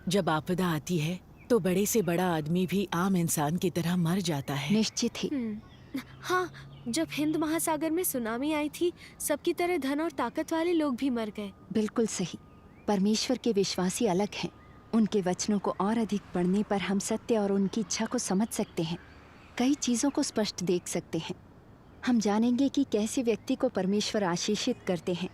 जब आपदा आती है तो बड़े से बड़ा आदमी भी आम इंसान की तरह मर जाता है। निश्चित ही। हाँ, जब हिंद महासागर में सुनामी आई थी, सबकी तरह धन और ताकत वाले लोग भी मर गए। बिल्कुल सही। परमेश्वर के विश्वासी अलग हैं। उनके वचनों को और अधिक पढ़ने पर हम सत्य और उनकी इच्छा को समझ सकते हैं। कई चीज़ों को स्पष्ट देख सकते हैं। हम जानेंगे कि कैसे व्यक्ति को परमेश्वर आशीषित करते हैं।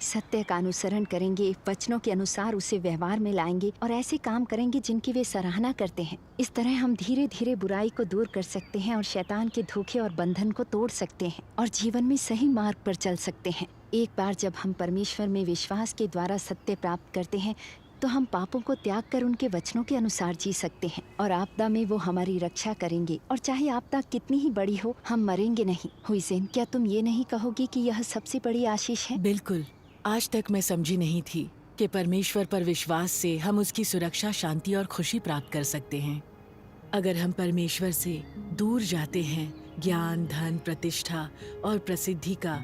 सत्य का अनुसरण करेंगे, वचनों के अनुसार उसे व्यवहार में लाएंगे और ऐसे काम करेंगे जिनकी वे सराहना करते हैं। इस तरह हम धीरे धीरे बुराई को दूर कर सकते हैं और शैतान के धोखे और बंधन को तोड़ सकते हैं और जीवन में सही मार्ग पर चल सकते हैं। एक बार जब हम परमेश्वर में विश्वास के द्वारा सत्य प्राप्त करते हैं तो हम पापों को त्याग कर उनके वचनों के अनुसार जी सकते हैं और आपदा में वो हमारी रक्षा करेंगे। और चाहे आपदा कितनी ही बड़ी हो, हम मरेंगे नहीं। हुसैन, क्या तुम ये नहीं कहोगी कि यह सबसे बड़ी आशीष है? बिल्कुल। आज तक मैं समझी नहीं थी कि परमेश्वर पर विश्वास से हम उसकी सुरक्षा, शांति और खुशी प्राप्त कर सकते हैं। अगर हम परमेश्वर से दूर जाते हैं, ज्ञान, धन, प्रतिष्ठा और प्रसिद्धि का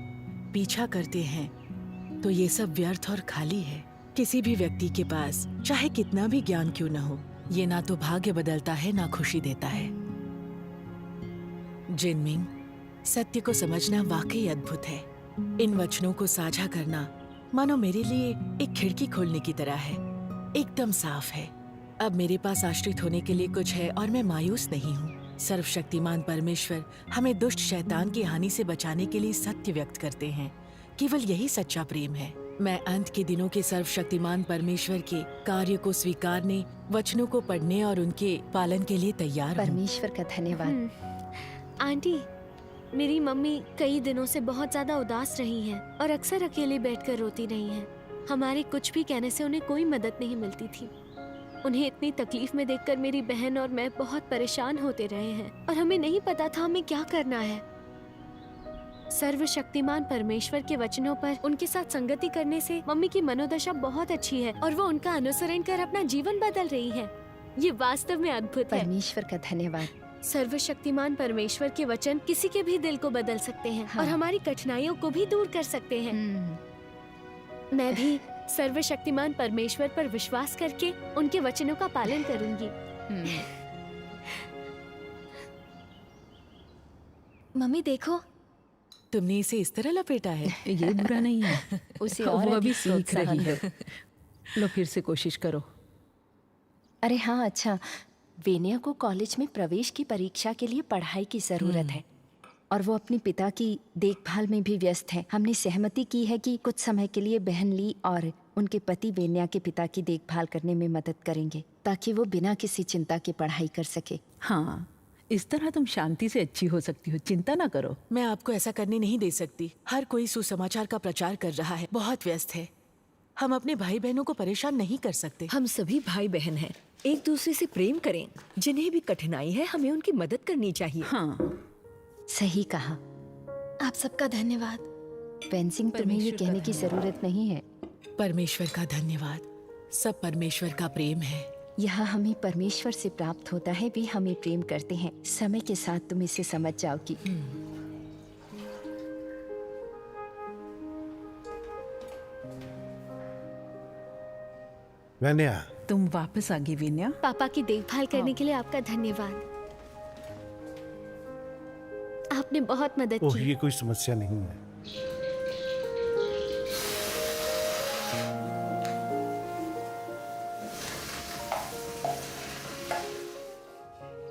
पीछा करते हैं, तो ये सब व्यर्थ और खाली है। किसी भी व्यक्ति के पास चाहे कितना भी ज्ञान क्यों न हो, ये ना तो भाग्य बदलता है, ना खुशी देता है। जिनमिंग, सत्य को समझना वाकई अद्भुत है। इन वचनों को साझा करना मानो मेरे लिए एक खिड़की खोलने की तरह है। एकदम साफ है। अब मेरे पास आश्रित होने के लिए कुछ है और मैं मायूस नहीं हूँ। सर्वशक्तिमान परमेश्वर हमें दुष्ट शैतान की हानि से बचाने के लिए सत्य व्यक्त करते हैं। केवल यही सच्चा प्रेम है। मैं अंत के दिनों के सर्वशक्तिमान परमेश्वर के कार्य को स्वीकारने, वचनों को पढ़ने और उनके पालन के लिए तैयार हूँ। परमेश्वर का धन्यवाद। आंटी, मेरी मम्मी कई दिनों से बहुत ज्यादा उदास रही हैं और अक्सर अकेले बैठकर रोती रही हैं। हमारे कुछ भी कहने से उन्हें कोई मदद नहीं मिलती थी। उन्हें इतनी तकलीफ में देखकर मेरी बहन और मैं बहुत परेशान होते रहे हैं और हमें नहीं पता था हमें क्या करना है। सर्वशक्तिमान परमेश्वर के वचनों पर उनके साथ संगति करने से मम्मी की मनोदशा बहुत अच्छी है और वो उनका अनुसरण कर अपना जीवन बदल रही है। ये वास्तव में अद्भुत है। परमेश्वर का धन्यवाद। सर्वशक्तिमान परमेश्वर के वचन किसी के भी दिल को बदल सकते हैं और हमारी कठिनाइयों को भी दूर कर सकते हैं। मैं भी सर्वशक्तिमान परमेश्वर पर विश्वास करके उनके वचनों का पालन करूंगी। मम्मी देखो, तुमने इसे इस तरह लपेटा है। ये बुरा नहीं है। उसे वो और अभी अधिक सीख रही प्रोत्साहन है। लो फिर से कोशिश करो। अरे हाँ, अच्छा, वेनिया को कॉलेज में प्रवेश की परीक्षा के लिए पढ़ाई की ज़रूरत है और वो अपने पिता की देखभाल में भी व्यस्त है। हमने सहमति की है कि कुछ समय के लिए बहन ली और उनके पति वेनिया के पिता की देखभाल करने में मदद करेंगे ताकि वो बिना किसी चिंता के पढ़ाई कर सके। हाँ, इस तरह तुम शांति से अच्छी हो सकती हो, चिंता ना करो। मैं आपको ऐसा करने नहीं दे सकती। हर कोई सुसमाचार का प्रचार कर रहा है, बहुत व्यस्त है। हम अपने भाई बहनों को परेशान नहीं कर सकते। हम सभी भाई बहन हैं, एक दूसरे से प्रेम करें। जिन्हें भी कठिनाई है हमें उनकी मदद करनी चाहिए। हाँ, सही कहा। आप सबका धन्यवाद। पेंसिंग, तुम्हें ये कहने की जरूरत नहीं है। परमेश्वर का धन्यवाद। सब परमेश्वर का प्रेम है। यह हमें परमेश्वर से प्राप्त होता है, वे हमें प्रेम करते हैं। समय के साथ तुम इसे समझ जाओगी। वेनिया, तुम वापस आ गई वेनिया। पापा की देखभाल करने के लिए आपका धन्यवाद। आपने बहुत मदद ओह, की। ये कोई समस्या नहीं है।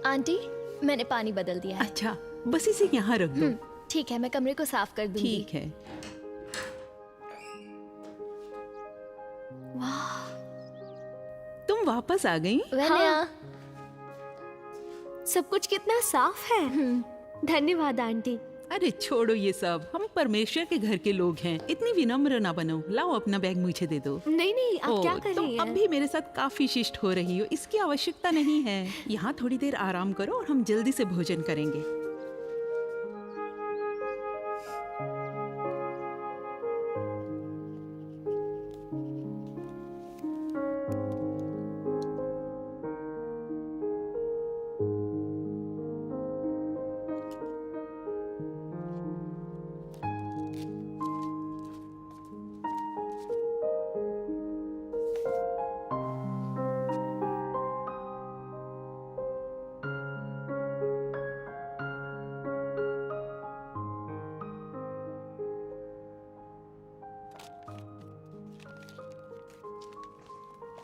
आंटी, मैंने पानी बदल दिया है। अच्छा, बस इसे यहाँ रख दो। ठीक है, मैं कमरे को साफ कर दूंगी। ठीक है। वाह, तुम वापस आ गई। वेनिया, सब कुछ कितना साफ है। धन्यवाद आंटी। अरे छोड़ो ये सब, हम परमेश्वर के घर के लोग हैं। इतनी विनम्र ना बनो। लाओ अपना बैग मुझे दे दो। नहीं नहीं, आप क्या कर तुम रही अब हैं? भी मेरे साथ काफी शिष्ट हो रही हो, इसकी आवश्यकता नहीं है। यहाँ थोड़ी देर आराम करो और हम जल्दी से भोजन करेंगे।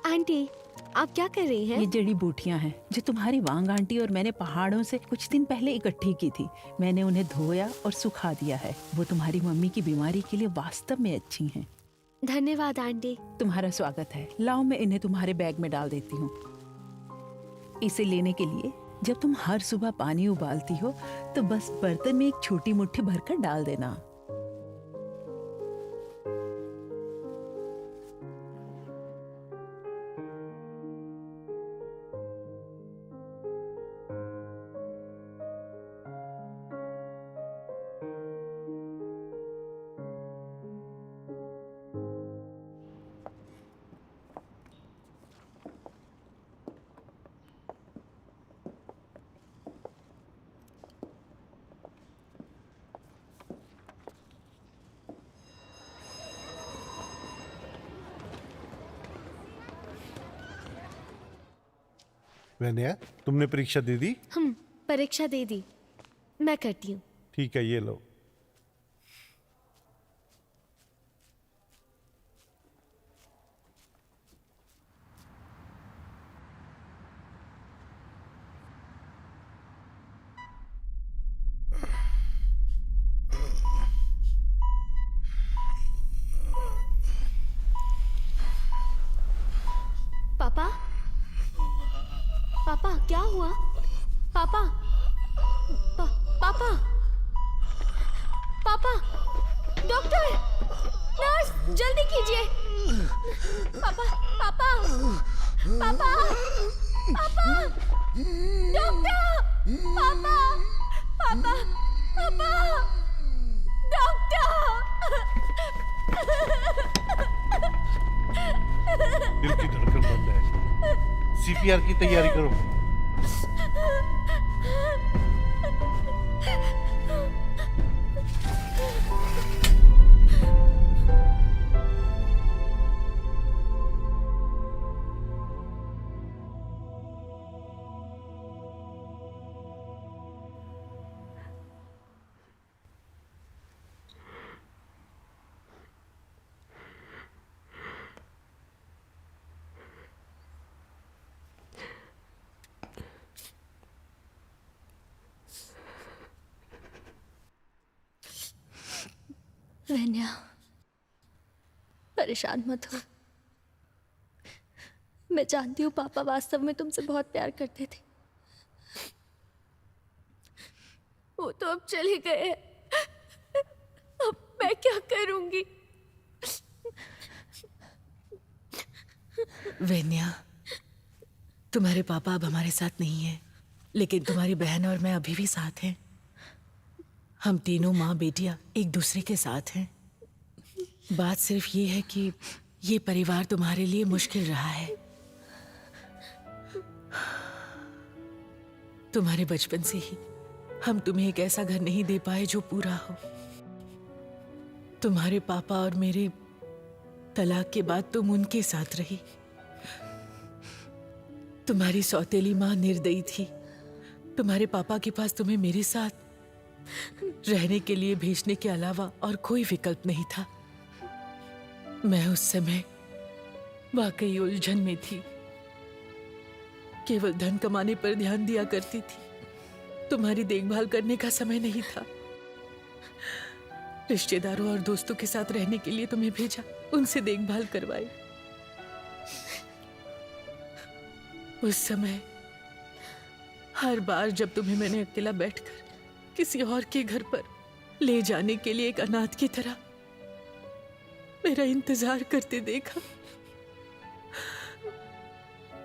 आंटी, आप क्या कर रही हैं? ये जड़ी बूटियां हैं जो तुम्हारी वांग आंटी और मैंने पहाड़ों से कुछ दिन पहले इकट्ठी की थी। मैंने उन्हें धोया और सुखा दिया है। वो तुम्हारी मम्मी की बीमारी के लिए वास्तव में अच्छी हैं। धन्यवाद आंटी। तुम्हारा स्वागत है। लाओ, मैं इन्हें तुम्हारे बैग में डाल देती हूँ। इसे लेने के लिए जब तुम हर सुबह पानी उबालती हो तो बस बर्तन में एक छोटी मुट्ठी भरकर डाल देना। वेनिया, तुमने परीक्षा दे दी? परीक्षा दे दी। मैं करती हूँ। ठीक है, ये लो। पापा, पापा क्या हुआ? पापा, पापा, पापा, डॉक्टर, नर्स, जल्दी कीजिए। पापा, पापा, पापा, पापा, डॉक्टर, पापा, पापा, पापा, डॉक्टर। दिल की धड़कन बंद है। सीपीआर की तैयारी करो। वेन्या, परेशान मत हो। मैं जानती हूँ पापा वास्तव में तुमसे बहुत प्यार करते थे। वो तो अब चले गए हैं। अब मैं क्या करूंगी? वेन्या, तुम्हारे पापा अब हमारे साथ नहीं हैं, लेकिन तुम्हारी बहन और मैं अभी भी साथ हैं। हम तीनों माँ बेटियाँ एक दूसरे के साथ हैं। बात सिर्फ ये है कि ये परिवार तुम्हारे लिए मुश्किल रहा है। तुम्हारे बचपन से ही हम तुम्हें एक ऐसा घर नहीं दे पाए जो पूरा हो। तुम्हारे पापा और मेरे तलाक के बाद तुम उनके साथ रही। तुम्हारी सौतेली माँ निर्दयी थी। तुम्हारे पापा के पास तुम्हें मेरे साथ रहने के लिए भेजने के अलावा और कोई विकल्प नहीं था। मैं उस समय वाकई उलझन में थी, केवल धन कमाने पर ध्यान दिया करती थी। तुम्हारी देखभाल करने का समय नहीं था। रिश्तेदारों और दोस्तों के साथ रहने के लिए तुम्हें भेजा, उनसे देखभाल करवाई। उस समय हर बार जब तुम्हें मैंने अकेला बैठकर किसी और के घर पर ले जाने के लिए एक अनाथ की तरह मेरा इंतजार करते देखा,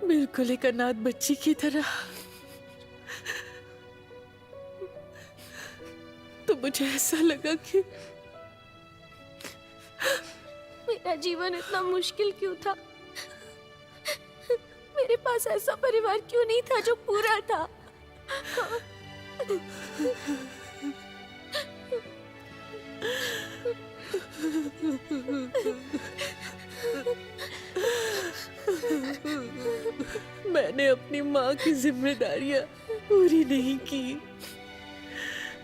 बिल्कुल एक अनाथ बच्ची की तरह, तो मुझे ऐसा लगा कि मेरा जीवन इतना मुश्किल क्यों था? मेरे पास ऐसा परिवार क्यों नहीं था जो पूरा था? मैंने अपनी माँ की जिम्मेदारियां पूरी नहीं की,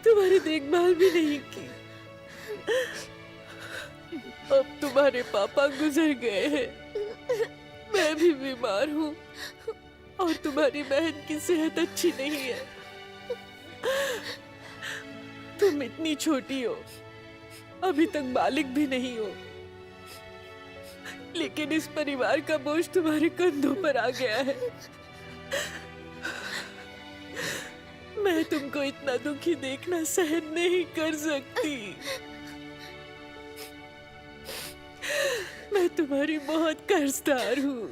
तुम्हारी देखभाल भी नहीं की। अब तुम्हारे पापा गुजर गए हैं, मैं भी बीमार हूँ और तुम्हारी बहन की सेहत अच्छी नहीं है। तुम इतनी छोटी हो, अभी तक बालिग भी नहीं हो, लेकिन इस परिवार का बोझ तुम्हारे कंधों पर आ गया है। मैं तुमको इतना दुखी देखना सहन नहीं कर सकती। मैं तुम्हारी बहुत कर्जदार हूँ।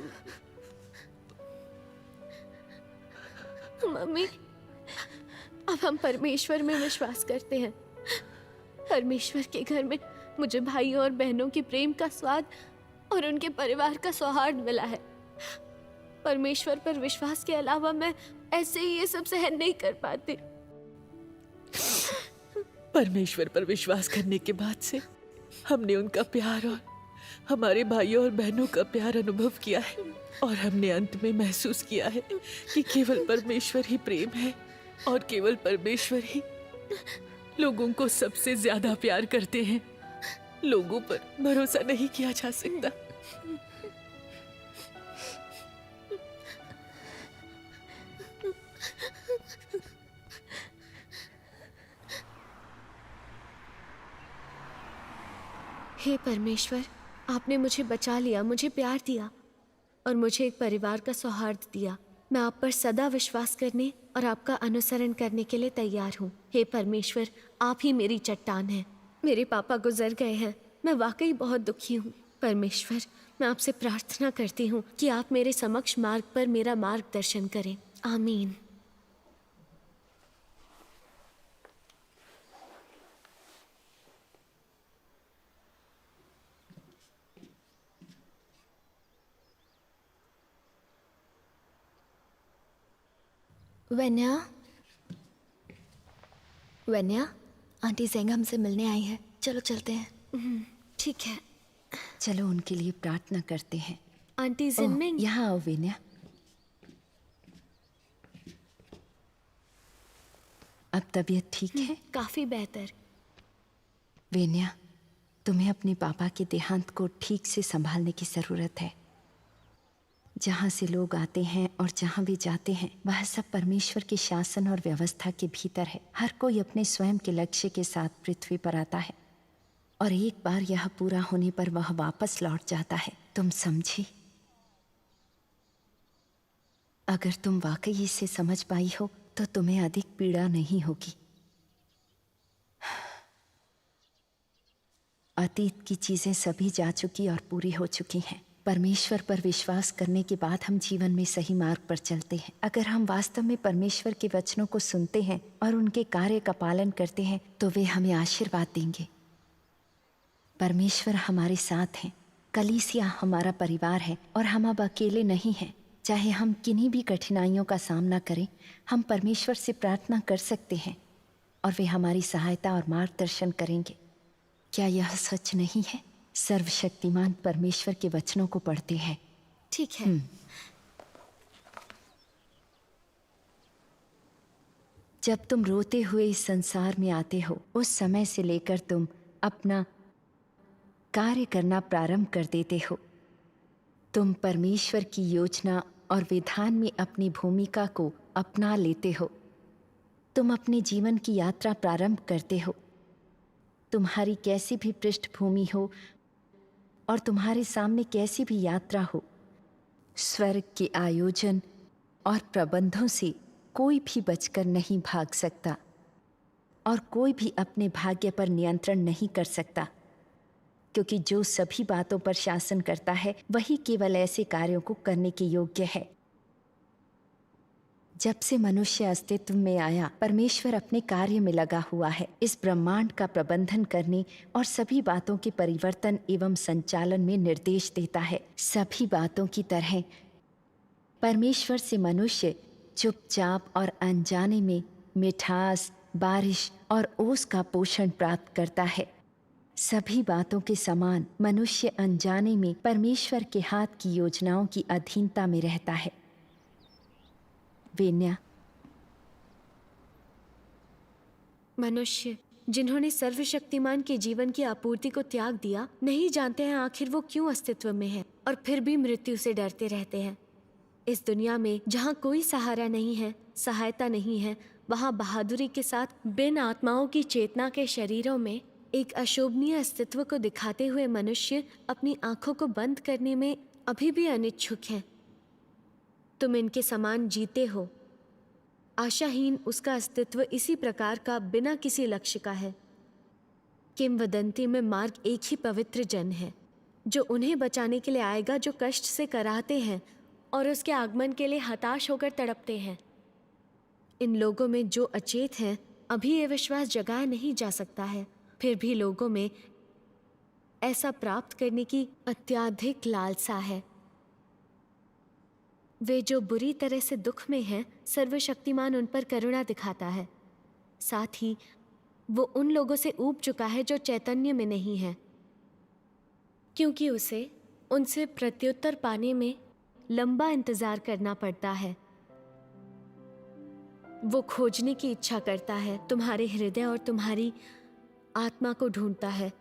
मम्मी, अब हम परमेश्वर में विश्वास करते हैं। परमेश्वर के घर में मुझे भाइयों और बहनों के प्रेम का स्वाद और उनके परिवार का सौहार्द मिला है। परमेश्वर पर विश्वास के अलावा मैं ऐसे ही ये सब सहन नहीं कर पाती। परमेश्वर पर विश्वास करने के बाद से हमने उनका प्यार और हमारे भाइयों और बहनों का प्यार अनुभव किया है, और हमने अंत में महसूस किया है कि केवल परमेश्वर ही प्रेम है और केवल परमेश्वर ही लोगों को सबसे ज्यादा प्यार करते हैं। लोगों पर भरोसा नहीं किया जा सकता। हे परमेश्वर, आपने मुझे बचा लिया, मुझे प्यार दिया और मुझे एक परिवार का सौहार्द दिया। मैं आप पर सदा विश्वास करने और आपका अनुसरण करने के लिए तैयार हूँ। हे परमेश्वर, आप ही मेरी चट्टान हैं। मेरे पापा गुजर गए हैं, मैं वाकई बहुत दुखी हूँ। परमेश्वर, मैं आपसे प्रार्थना करती हूँ कि आप मेरे समक्ष मार्ग पर मेरा मार्गदर्शन करें। आमीन। वेन्या, वेन्या, आंटी जेंग हमसे मिलने आई है, चलो चलते हैं। ठीक है। चलो उनके लिए प्रार्थना करते हैं। आंटी जिनमिंग, यहाँ आओ वेन्या। अब तबीयत ठीक है? काफी बेहतर। वेन्या, तुम्हें अपने पापा के देहांत को ठीक से संभालने की जरूरत है। जहाँ से लोग आते हैं और जहाँ भी जाते हैं वह सब परमेश्वर के शासन और व्यवस्था के भीतर है। हर कोई अपने स्वयं के लक्ष्य के साथ पृथ्वी पर आता है और एक बार यह पूरा होने पर वह वापस लौट जाता है। तुम समझी? अगर तुम वाकई इसे समझ पाई हो तो तुम्हें अधिक पीड़ा नहीं होगी। अतीत की चीजें सभी जा चुकी और पूरी हो चुकी हैं। परमेश्वर पर विश्वास करने के बाद हम जीवन में सही मार्ग पर चलते हैं। अगर हम वास्तव में परमेश्वर के वचनों को सुनते हैं और उनके कार्य का पालन करते हैं तो वे हमें आशीर्वाद देंगे। परमेश्वर हमारे साथ हैं। कलीसिया हमारा परिवार है और हम अब अकेले नहीं हैं। चाहे हम किन्हीं भी कठिनाइयों का सामना करें, हम परमेश्वर से प्रार्थना कर सकते हैं और वे हमारी सहायता और मार्गदर्शन करेंगे। क्या यह सच नहीं है? सर्वशक्तिमान परमेश्वर के वचनों को पढ़ते हैं। ठीक है। जब तुम रोते हुए इस संसार में आते हो, उस समय से लेकर तुम अपना कार्य करना प्रारंभ कर देते हो। तुम परमेश्वर की योजना और विधान में अपनी भूमिका को अपना लेते हो। तुम अपने जीवन की यात्रा प्रारंभ करते हो। तुम्हारी कैसी भी पृष्ठभूमि हो और तुम्हारे सामने कैसी भी यात्रा हो, स्वर्ग के आयोजन और प्रबंधों से कोई भी बचकर नहीं भाग सकता और कोई भी अपने भाग्य पर नियंत्रण नहीं कर सकता, क्योंकि जो सभी बातों पर शासन करता है वही केवल ऐसे कार्यों को करने के योग्य है। जब से मनुष्य अस्तित्व में आया, परमेश्वर अपने कार्य में लगा हुआ है, इस ब्रह्मांड का प्रबंधन करने और सभी बातों के परिवर्तन एवं संचालन में निर्देश देता है। सभी बातों की तरह परमेश्वर से मनुष्य चुपचाप और अनजाने में मिठास, बारिश और ओस का पोषण प्राप्त करता है। सभी बातों के समान मनुष्य अनजाने में परमेश्वर के हाथ की योजनाओं की अधीनता में रहता है। वेन्या, मनुष्य जिन्होंने सर्वशक्तिमान के जीवन की आपूर्ति को त्याग दिया, नहीं जानते हैं आखिर वो क्यों अस्तित्व में है और फिर भी मृत्यु से डरते रहते हैं। इस दुनिया में जहाँ कोई सहारा नहीं है, सहायता नहीं है, वहाँ बहादुरी के साथ बिन आत्माओं की चेतना के शरीरों में एक अशोभनीय अस्तित्व को दिखाते हुए मनुष्य अपनी आंखों को बंद करने में अभी भी अनिच्छुक है। तुम इनके समान जीते हो। आशाहीन उसका अस्तित्व इसी प्रकार का बिना किसी लक्ष्य का है। किंवदंती में मार्ग एक ही पवित्र जन है जो उन्हें बचाने के लिए आएगा, जो कष्ट से कराहते हैं और उसके आगमन के लिए हताश होकर तड़पते हैं। इन लोगों में जो अचेत हैं, अभी ये विश्वास जगाया नहीं जा सकता है, फिर भी लोगों में ऐसा प्राप्त करने की अत्यधिक लालसा है। वे जो बुरी तरह से दुख में हैं, सर्वशक्तिमान उन पर करुणा दिखाता है। साथ ही वो उन लोगों से ऊब चुका है जो चैतन्य में नहीं है, क्योंकि उसे उनसे प्रत्युत्तर पाने में लंबा इंतजार करना पड़ता है। वो खोजने की इच्छा करता है, तुम्हारे हृदय और तुम्हारी आत्मा को ढूंढता है।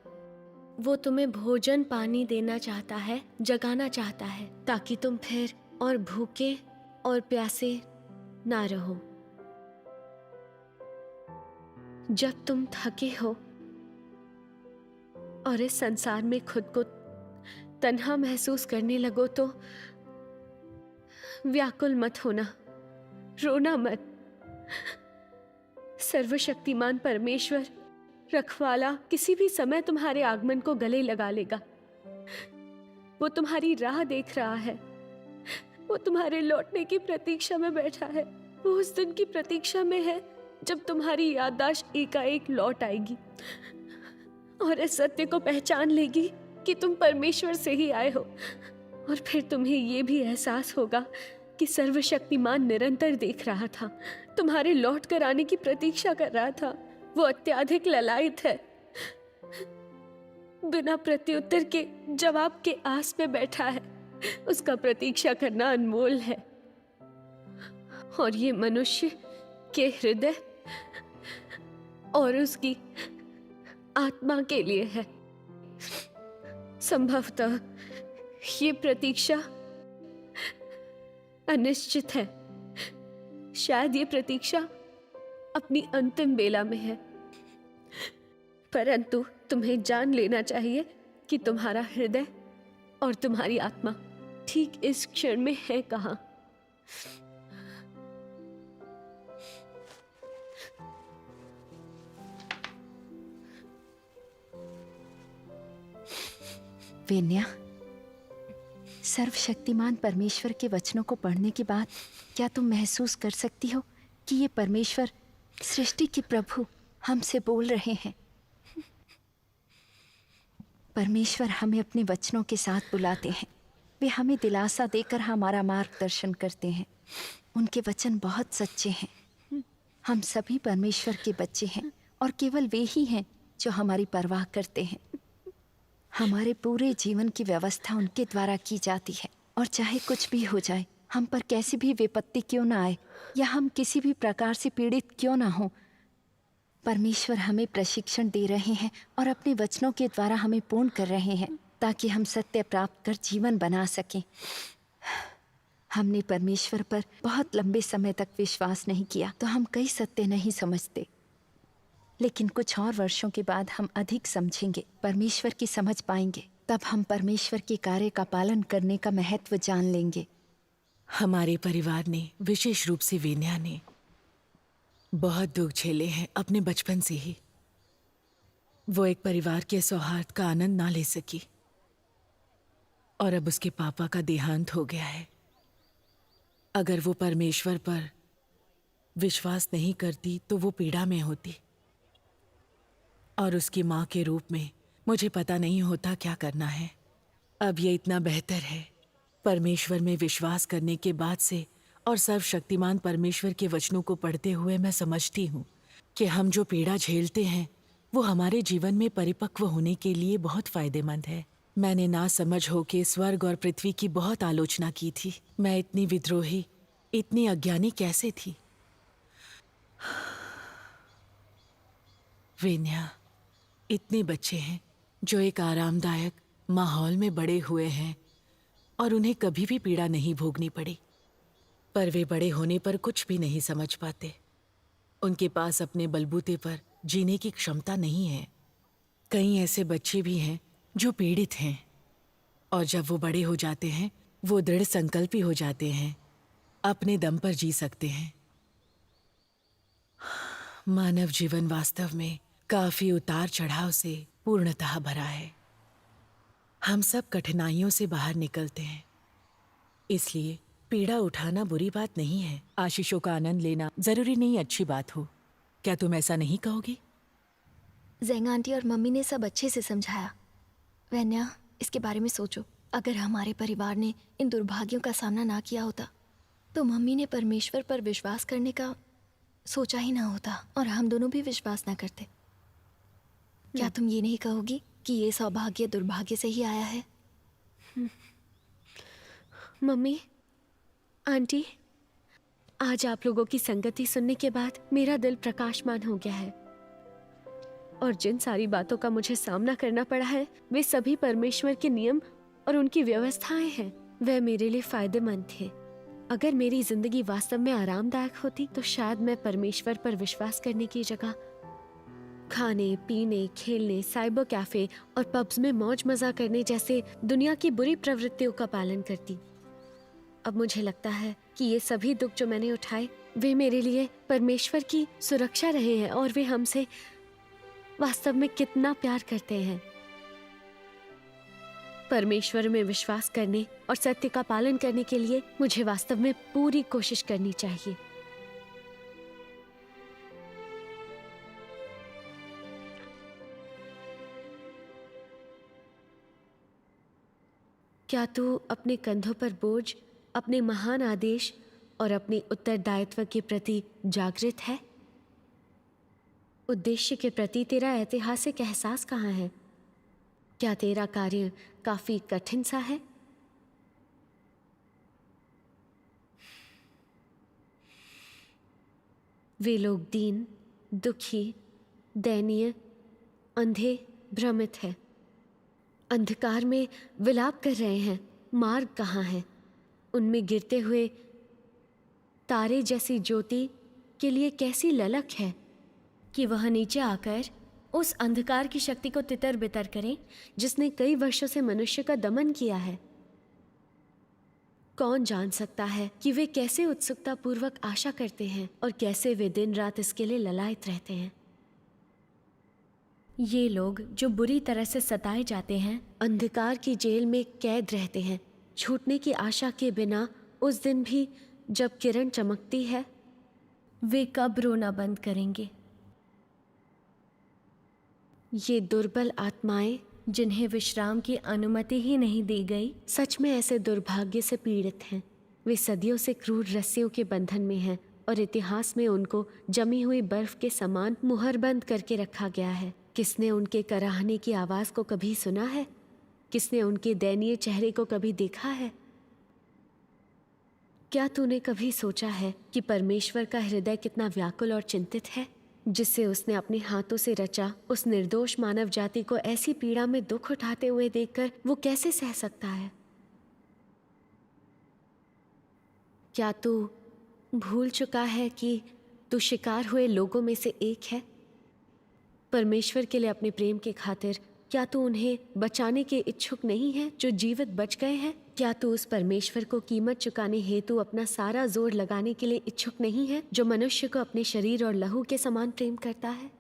वो तुम्हें भोजन पानी देना चाहता है, जगाना चाहता है, ताकि तुम फिर और भूखे और प्यासे ना रहो। जब तुम थके हो और इस संसार में खुद को तन्हा महसूस करने लगो तो व्याकुल मत होना, रोना मत। सर्वशक्तिमान परमेश्वर रखवाला किसी भी समय तुम्हारे आगमन को गले लगा लेगा। वो तुम्हारी राह देख रहा है। वो तुम्हारे लौटने की प्रतीक्षा में बैठा है। वो उस दिन की प्रतीक्षा में है जब तुम्हारी याददाश्त एकाएक लौट आएगी और इस सत्य को पहचान लेगी कि तुम परमेश्वर से ही आए हो। और फिर तुम्हें ये भी एहसास होगा कि सर्वशक्तिमान निरंतर देख रहा था, तुम्हारे लौट कर आने की प्रतीक्षा कर रहा था। वो अत्यधिक ललायित है, बिना प्रत्युत्तर के जवाब के आस में बैठा है। उसका प्रतीक्षा करना अनमोल है, और ये मनुष्य के हृदय और उसकी आत्मा के लिए है। संभवतः ये प्रतीक्षा अनिश्चित है। शायद ये प्रतीक्षा अपनी अंतिम बेला में है, परंतु तुम्हें जान लेना चाहिए कि तुम्हारा हृदय और तुम्हारी आत्मा ठीक इस क्षण में है कहाँ। वेन्या, सर्वशक्तिमान परमेश्वर के वचनों को पढ़ने के बाद क्या तुम महसूस कर सकती हो कि ये परमेश्वर, सृष्टि के प्रभु, हमसे बोल रहे हैं? परमेश्वर हमें अपने वचनों के साथ बुलाते हैं। वे हमें दिलासा देकर हमारा मार्गदर्शन करते हैं। उनके वचन बहुत सच्चे हैं। हम सभी परमेश्वर के बच्चे हैं, और केवल वे ही हैं जो हमारी परवाह करते हैं। हमारे पूरे जीवन की व्यवस्था उनके द्वारा की जाती है, और चाहे कुछ भी हो जाए, हम पर कैसी भी विपत्ति क्यों ना आए, या हम किसी भी प्रकार से पीड़ित क्यों ना हो, परमेश्वर हमें प्रशिक्षण दे रहे हैं और अपने वचनों के द्वारा हमें पूर्ण कर रहे हैं, ताकि हम सत्य प्राप्त कर जीवन बना सकें। हमने परमेश्वर पर बहुत लंबे समय तक विश्वास नहीं किया, तो हम कई सत्य नहीं समझते। लेकिन कुछ और वर्षों के बाद हम अधिक समझेंगे, परमेश्वर की समझ पाएंगे। तब हम परमेश्वर के कार्य का पालन करने का महत्व जान लेंगे। हमारे परिवार ने, विशेष रूप से वेन्या ने, बहुत दुख झेले हैं अपने बचपन से ही। वो एक परिवार के सौहार्द का आनंद ना ले सकी, और अब उसके पापा का देहांत हो गया है। अगर वो परमेश्वर पर विश्वास नहीं करती तो वो पीड़ा में होती, और उसकी माँ के रूप में मुझे पता नहीं होता क्या करना है। अब ये इतना बेहतर है परमेश्वर में विश्वास करने के बाद से, और सर्वशक्तिमान परमेश्वर के वचनों को पढ़ते हुए मैं समझती हूँ कि हम जो पीड़ा झेलते हैं वो हमारे जीवन में परिपक्व होने के लिए बहुत फायदेमंद है। मैंने ना समझ होके स्वर्ग और पृथ्वी की बहुत आलोचना की थी। मैं इतनी विद्रोही, इतनी अज्ञानी कैसे थी। वेन्या, इतने बच्चे हैं जो एक आरामदायक माहौल में बड़े हुए हैं और उन्हें कभी भी पीड़ा नहीं भोगनी पड़ी, पर वे बड़े होने पर कुछ भी नहीं समझ पाते। उनके पास अपने बलबूते पर जीने की क्षमता नहीं है। कई ऐसे बच्चे भी हैं जो पीड़ित हैं, और जब वो बड़े हो जाते हैं वो दृढ़ संकल्पी हो जाते हैं, अपने दम पर जी सकते हैं। मानव जीवन वास्तव में काफी उतार चढ़ाव से पूर्णतः भरा है। हम सब कठिनाइयों से बाहर निकलते हैं, इसलिए पीड़ा उठाना बुरी बात नहीं है। आशीषों का आनंद लेना जरूरी नहीं अच्छी बात हो। क्या तुम ऐसा नहीं कहोगी? ज़ेंग आंटी और मम्मी ने सब अच्छे से समझाया। वेन्या, इसके बारे में सोचो। अगर हमारे परिवार ने इन दुर्भाग्यों का सामना ना किया होता तो मम्मी ने परमेश्वर पर विश्वास करने का सोचा ही ना होता, और हम दोनों भी विश्वास ना करते। क्या तुम ये नहीं कहोगी कि ये सौभाग्य दुर्भाग्य से ही आया है? मम्मी, आंटी, आज आप लोगों की संगति सुनने के बाद मेरा दिल प्रकाशमान हो गया है, और जिन सारी बातों का मुझे सामना करना पड़ा है वे सभी परमेश्वर के नियम और उनकी व्यवस्थाएं हैं। वह मेरे लिए फायदेमंद थे। अगर मेरी जिंदगी वास्तव में आरामदायक होती तो शायद मैं परमेश्वर पर विश्वास करने की जगह खाने, पीने, खेलने, साइबर कैफे और पब्स में मौज मजा करने जैसे दुनिया की बुरी प्रवृत्तियों का पालन करती। अब मुझे लगता है कि ये सभी दुख जो मैंने उठाए वे मेरे लिए परमेश्वर की सुरक्षा रहे हैं, और वे हमसे वास्तव में कितना प्यार करते हैं। परमेश्वर में विश्वास करने और सत्य का पालन करने के लिए मुझे वास्तव में पूरी कोशिश करनी चाहिए। क्या तू अपने कंधों पर बोझ अपने महान आदेश और अपने उत्तरदायित्व के प्रति जागृत है? उद्देश्य के प्रति तेरा ऐतिहासिक एहसास कहाँ है? क्या तेरा कार्य काफी कठिन सा है? वे लोग दीन, दुखी, दयनीय, अंधे, भ्रमित है, अंधकार में विलाप कर रहे हैं। मार्ग कहाँ है? उनमें गिरते हुए तारे जैसी ज्योति के लिए कैसी ललक है कि वह नीचे आकर उस अंधकार की शक्ति को तितर बितर करें जिसने कई वर्षों से मनुष्य का दमन किया है। कौन जान सकता है कि वे कैसे उत्सुकता पूर्वक आशा करते हैं और कैसे वे दिन रात इसके लिए ललायत रहते हैं। ये लोग जो बुरी तरह से सताए जाते हैं, अंधकार की जेल में कैद रहते हैं, छूटने की आशा के बिना उस दिन भी जब किरण चमकती है, वे कब रोना बंद करेंगे? ये दुर्बल आत्माएं जिन्हें विश्राम की अनुमति ही नहीं दी गई, सच में ऐसे दुर्भाग्य से पीड़ित हैं। वे सदियों से क्रूर रस्सियों के बंधन में हैं और इतिहास में उनको जमी हुई बर्फ के समान मुहरबंद करके रखा गया है। किसने उनके कराहने की आवाज को कभी सुना है? किसने उनके दयनीय चेहरे को कभी देखा है? क्या तूने कभी सोचा है कि परमेश्वर का हृदय कितना व्याकुल और चिंतित है, जिससे उसने अपने हाथों से रचा उस निर्दोष मानव जाति को ऐसी पीड़ा में दुख उठाते हुए देखकर वो कैसे सह सकता है? क्या तू भूल चुका है कि तू शिकार हुए लोगों में से एक है? परमेश्वर के लिए अपने प्रेम के खातिर क्या तू उन्हें बचाने के इच्छुक नहीं है जो जीवित बच गए हैं? क्या तू उस परमेश्वर को कीमत चुकाने हेतु अपना सारा जोर लगाने के लिए इच्छुक नहीं है जो मनुष्य को अपने शरीर और लहू के समान प्रेम करता है?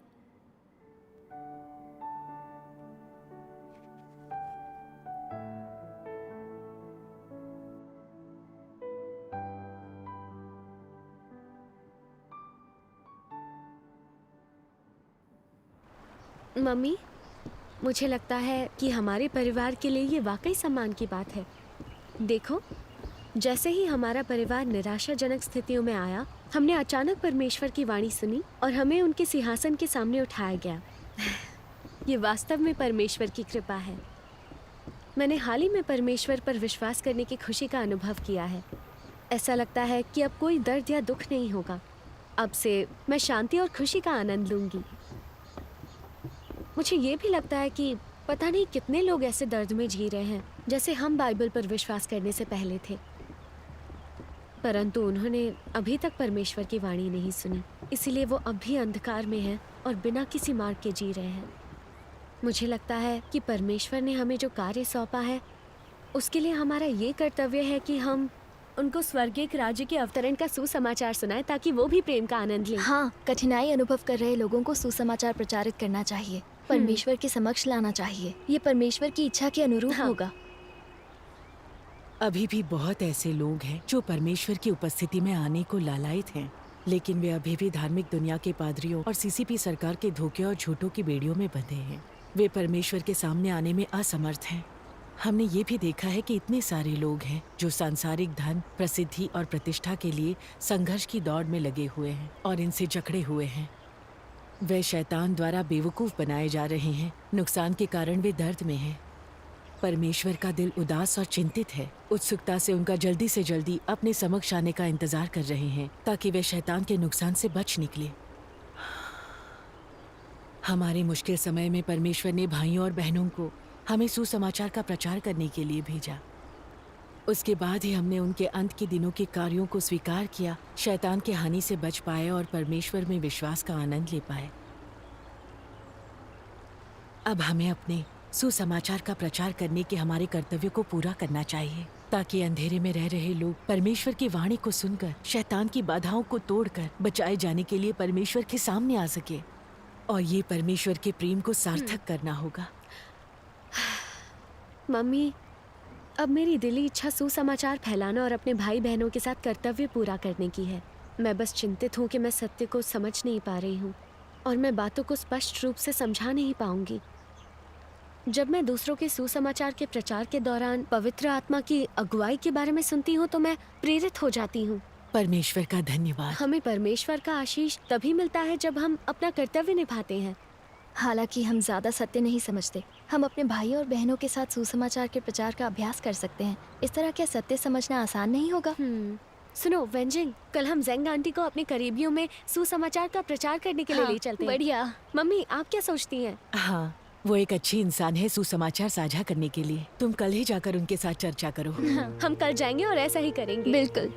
मम्मी, मुझे लगता है कि हमारे परिवार के लिए ये वाकई सम्मान की बात है। देखो, जैसे ही हमारा परिवार निराशाजनक स्थितियों में आया, हमने अचानक परमेश्वर की वाणी सुनी और हमें उनके सिंहासन के सामने उठाया गया। ये वास्तव में परमेश्वर की कृपा है। मैंने हाल ही में परमेश्वर पर विश्वास करने की खुशी का अनुभव किया है। ऐसा लगता है कि अब कोई दर्द या दुख नहीं होगा। अब से मैं शांति और खुशी का आनंद लूंगी। मुझे ये भी लगता है कि पता नहीं कितने लोग ऐसे दर्द में जी रहे हैं जैसे हम बाइबल पर विश्वास करने से पहले थे, परंतु उन्होंने अभी तक परमेश्वर की वाणी नहीं सुनी, इसीलिए वो अब भी अंधकार में हैं और बिना किसी मार्ग के जी रहे हैं। मुझे लगता है कि परमेश्वर ने हमें जो कार्य सौंपा है उसके लिए हमारा ये कर्तव्य है कि हम उनको स्वर्गीय राज्य के अवतरण का सुसमाचार सुनाएं ताकि वो भी प्रेम का आनंद लें। हाँ, कठिनाई अनुभव कर रहे लोगों को सुसमाचार प्रचारित करना चाहिए, परमेश्वर के समक्ष लाना चाहिए। ये परमेश्वर की इच्छा के अनुरूप होगा। अभी भी बहुत ऐसे लोग हैं जो परमेश्वर की उपस्थिति में आने को लालायित हैं, लेकिन वे अभी भी धार्मिक दुनिया के पादरियों और सीसीपी सरकार के धोखे और झूठों की बेड़ियों में बंधे हैं। वे परमेश्वर के सामने आने में असमर्थ हैं। हमने ये भी देखा है कि इतने सारे लोग हैं जो सांसारिक धन, प्रसिद्धि और प्रतिष्ठा के लिए संघर्ष की दौड़ में लगे हुए हैं और इनसे जकड़े हुए हैं। वे शैतान द्वारा बेवकूफ बनाए जा रहे हैं। नुकसान के कारण वे दर्द में हैं। परमेश्वर का दिल उदास और चिंतित है। उत्सुकता से उनका जल्दी से जल्दी अपने समक्ष आने का इंतजार कर रहे हैं ताकि वे शैतान के नुकसान से बच निकले। हमारे मुश्किल समय में परमेश्वर ने भाइयों और बहनों को हमें सुसमाचार का प्रचार करने के लिए भेजा। उसके बाद ही हमने उनके अंत के दिनों के कार्यों को स्वीकार किया, शैतान की हानि से बच पाए और परमेश्वर में विश्वास का आनंद ले पाए। अब हमें अपने सुसमाचार का प्रचार करने के हमारे कर्तव्य को पूरा करना चाहिए ताकि अंधेरे में रह रहे लोग परमेश्वर की वाणी को सुनकर शैतान की बाधाओं को तोड़कर बचाए जाने के लिए परमेश्वर के सामने आ सके। और ये परमेश्वर के प्रेम को सार्थक करना होगा। मम्मी, अब मेरी दिली इच्छा सुसमाचार फैलाना और अपने भाई बहनों के साथ कर्तव्य पूरा करने की है। मैं बस चिंतित हूँ कि मैं सत्य को समझ नहीं पा रही हूँ और मैं बातों को स्पष्ट रूप से समझा नहीं पाऊंगी। जब मैं दूसरों के सुसमाचार के प्रचार के दौरान पवित्र आत्मा की अगुवाई के बारे में सुनती हूँ तो मैं प्रेरित हो जाती हूँ। परमेश्वर का धन्यवाद। हमें परमेश्वर का आशीष तभी मिलता है जब हम अपना कर्तव्य निभाते हैं। हालांकि हम ज्यादा सत्य नहीं समझते, हम अपने भाइयों और बहनों के साथ सुसमाचार के प्रचार का अभ्यास कर सकते हैं। इस तरह क्या सत्य समझना आसान नहीं होगा? सुनो वेंजिंग, कल हम जेंग आंटी को अपने करीबियों में सुसमाचार का प्रचार करने के लिए ले चलते हैं। बढ़िया। मम्मी आप क्या सोचती हैं? हाँ, वो एक अच्छी इंसान है सुसमाचार साझा करने के लिए। तुम कल ही जाकर उनके साथ चर्चा करो। हम कल जाएंगे और ऐसा ही करेंगे। बिल्कुल।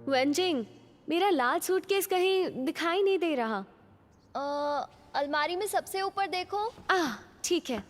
वेंजिंग, मेरा लाल सूटकेस कहीं दिखाई नहीं दे रहा। अलमारी में सबसे ऊपर देखो। ठीक है।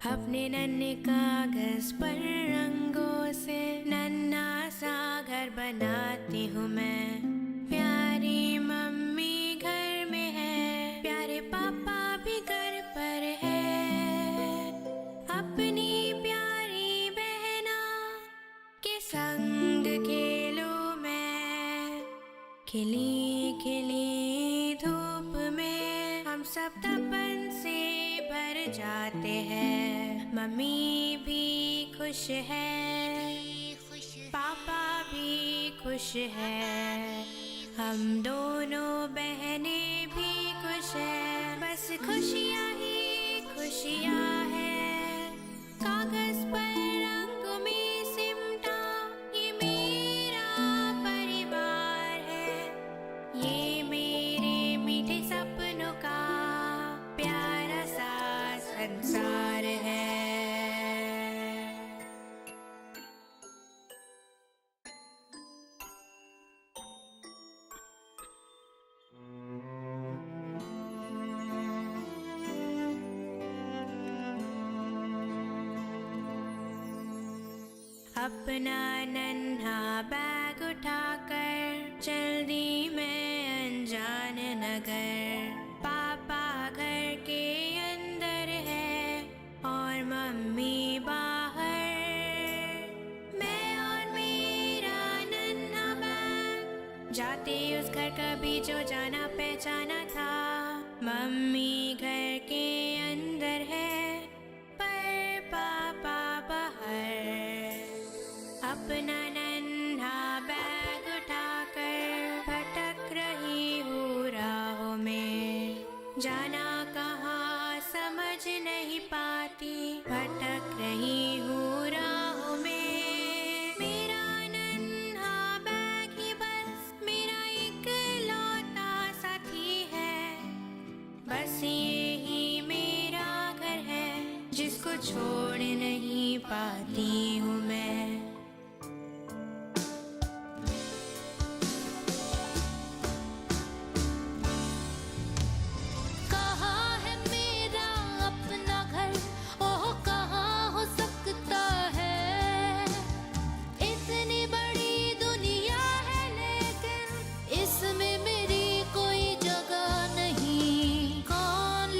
अपने नन्हे कागज पर रंगों से नन्हा सा घर बनाती हूँ मैं। प्यारी मम्मी घर में है, प्यारे पापा भी घर पर है। अपनी प्यारी बहना के संग खेलूं मैं। खिली खिली धूप में हम सब तपन से भर जाते हैं। मम्मी भी खुश है, पापा भी खुश है, हम दोनों बहनें भी खुश हैं। बस खुशियाँ ही खुशियाँ हैं, कागज पर रंग में सिमटा ये मेरा परिवार है। ये मेरे मीठे सपनों का प्यारा सा संसार है। अपना नन्हा बैग उठाकर चल दी मैं अनजान नगर। पापा घर के अंदर है और मम्मी बाहर। मैं और मेरा नन्हा बैग जाते उस घर कभी जो जाना पहचाना था। मम्मी घर के अंदर है पर पापा बाहर। अपना नन्हा बैग उठाकर भटक रही हूँ राहों में। जाना कहाँ समझ नहीं पाती, भटक रही हूँ राहों में। मेरा नन्हा बैग ही बस मेरा इकलौता साथी है। बस ये ही मेरा घर है जिसको छोड़ नहीं पाती हूँ मैं। इसमें मेरी कोई जगह नहीं। कौन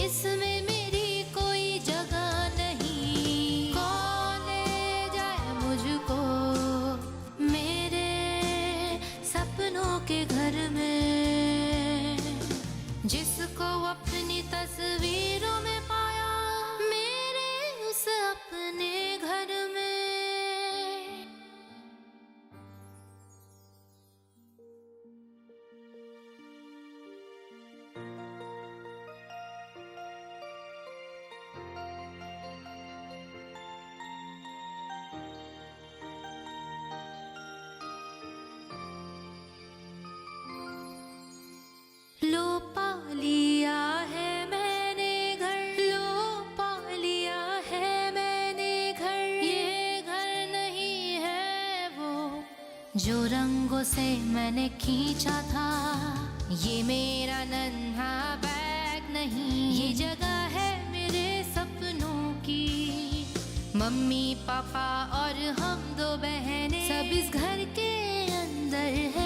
इसमें मेरी कोई जगह नहीं। कौन ले जाए मुझको मेरे सपनों के घर में, जिसको अपनी तस्वीरों में पाया मेरे उस अपने घर में। लो पा लिया है मैंने घर, लो पा लिया है मैंने घर। ये घर नहीं है वो जो रंगों से मैंने खींचा था, ये मेरा नन्हा बैग नहीं। ये जगह है मेरे सपनों की, मम्मी पापा और हम दो बहनें सब इस घर के अंदर है।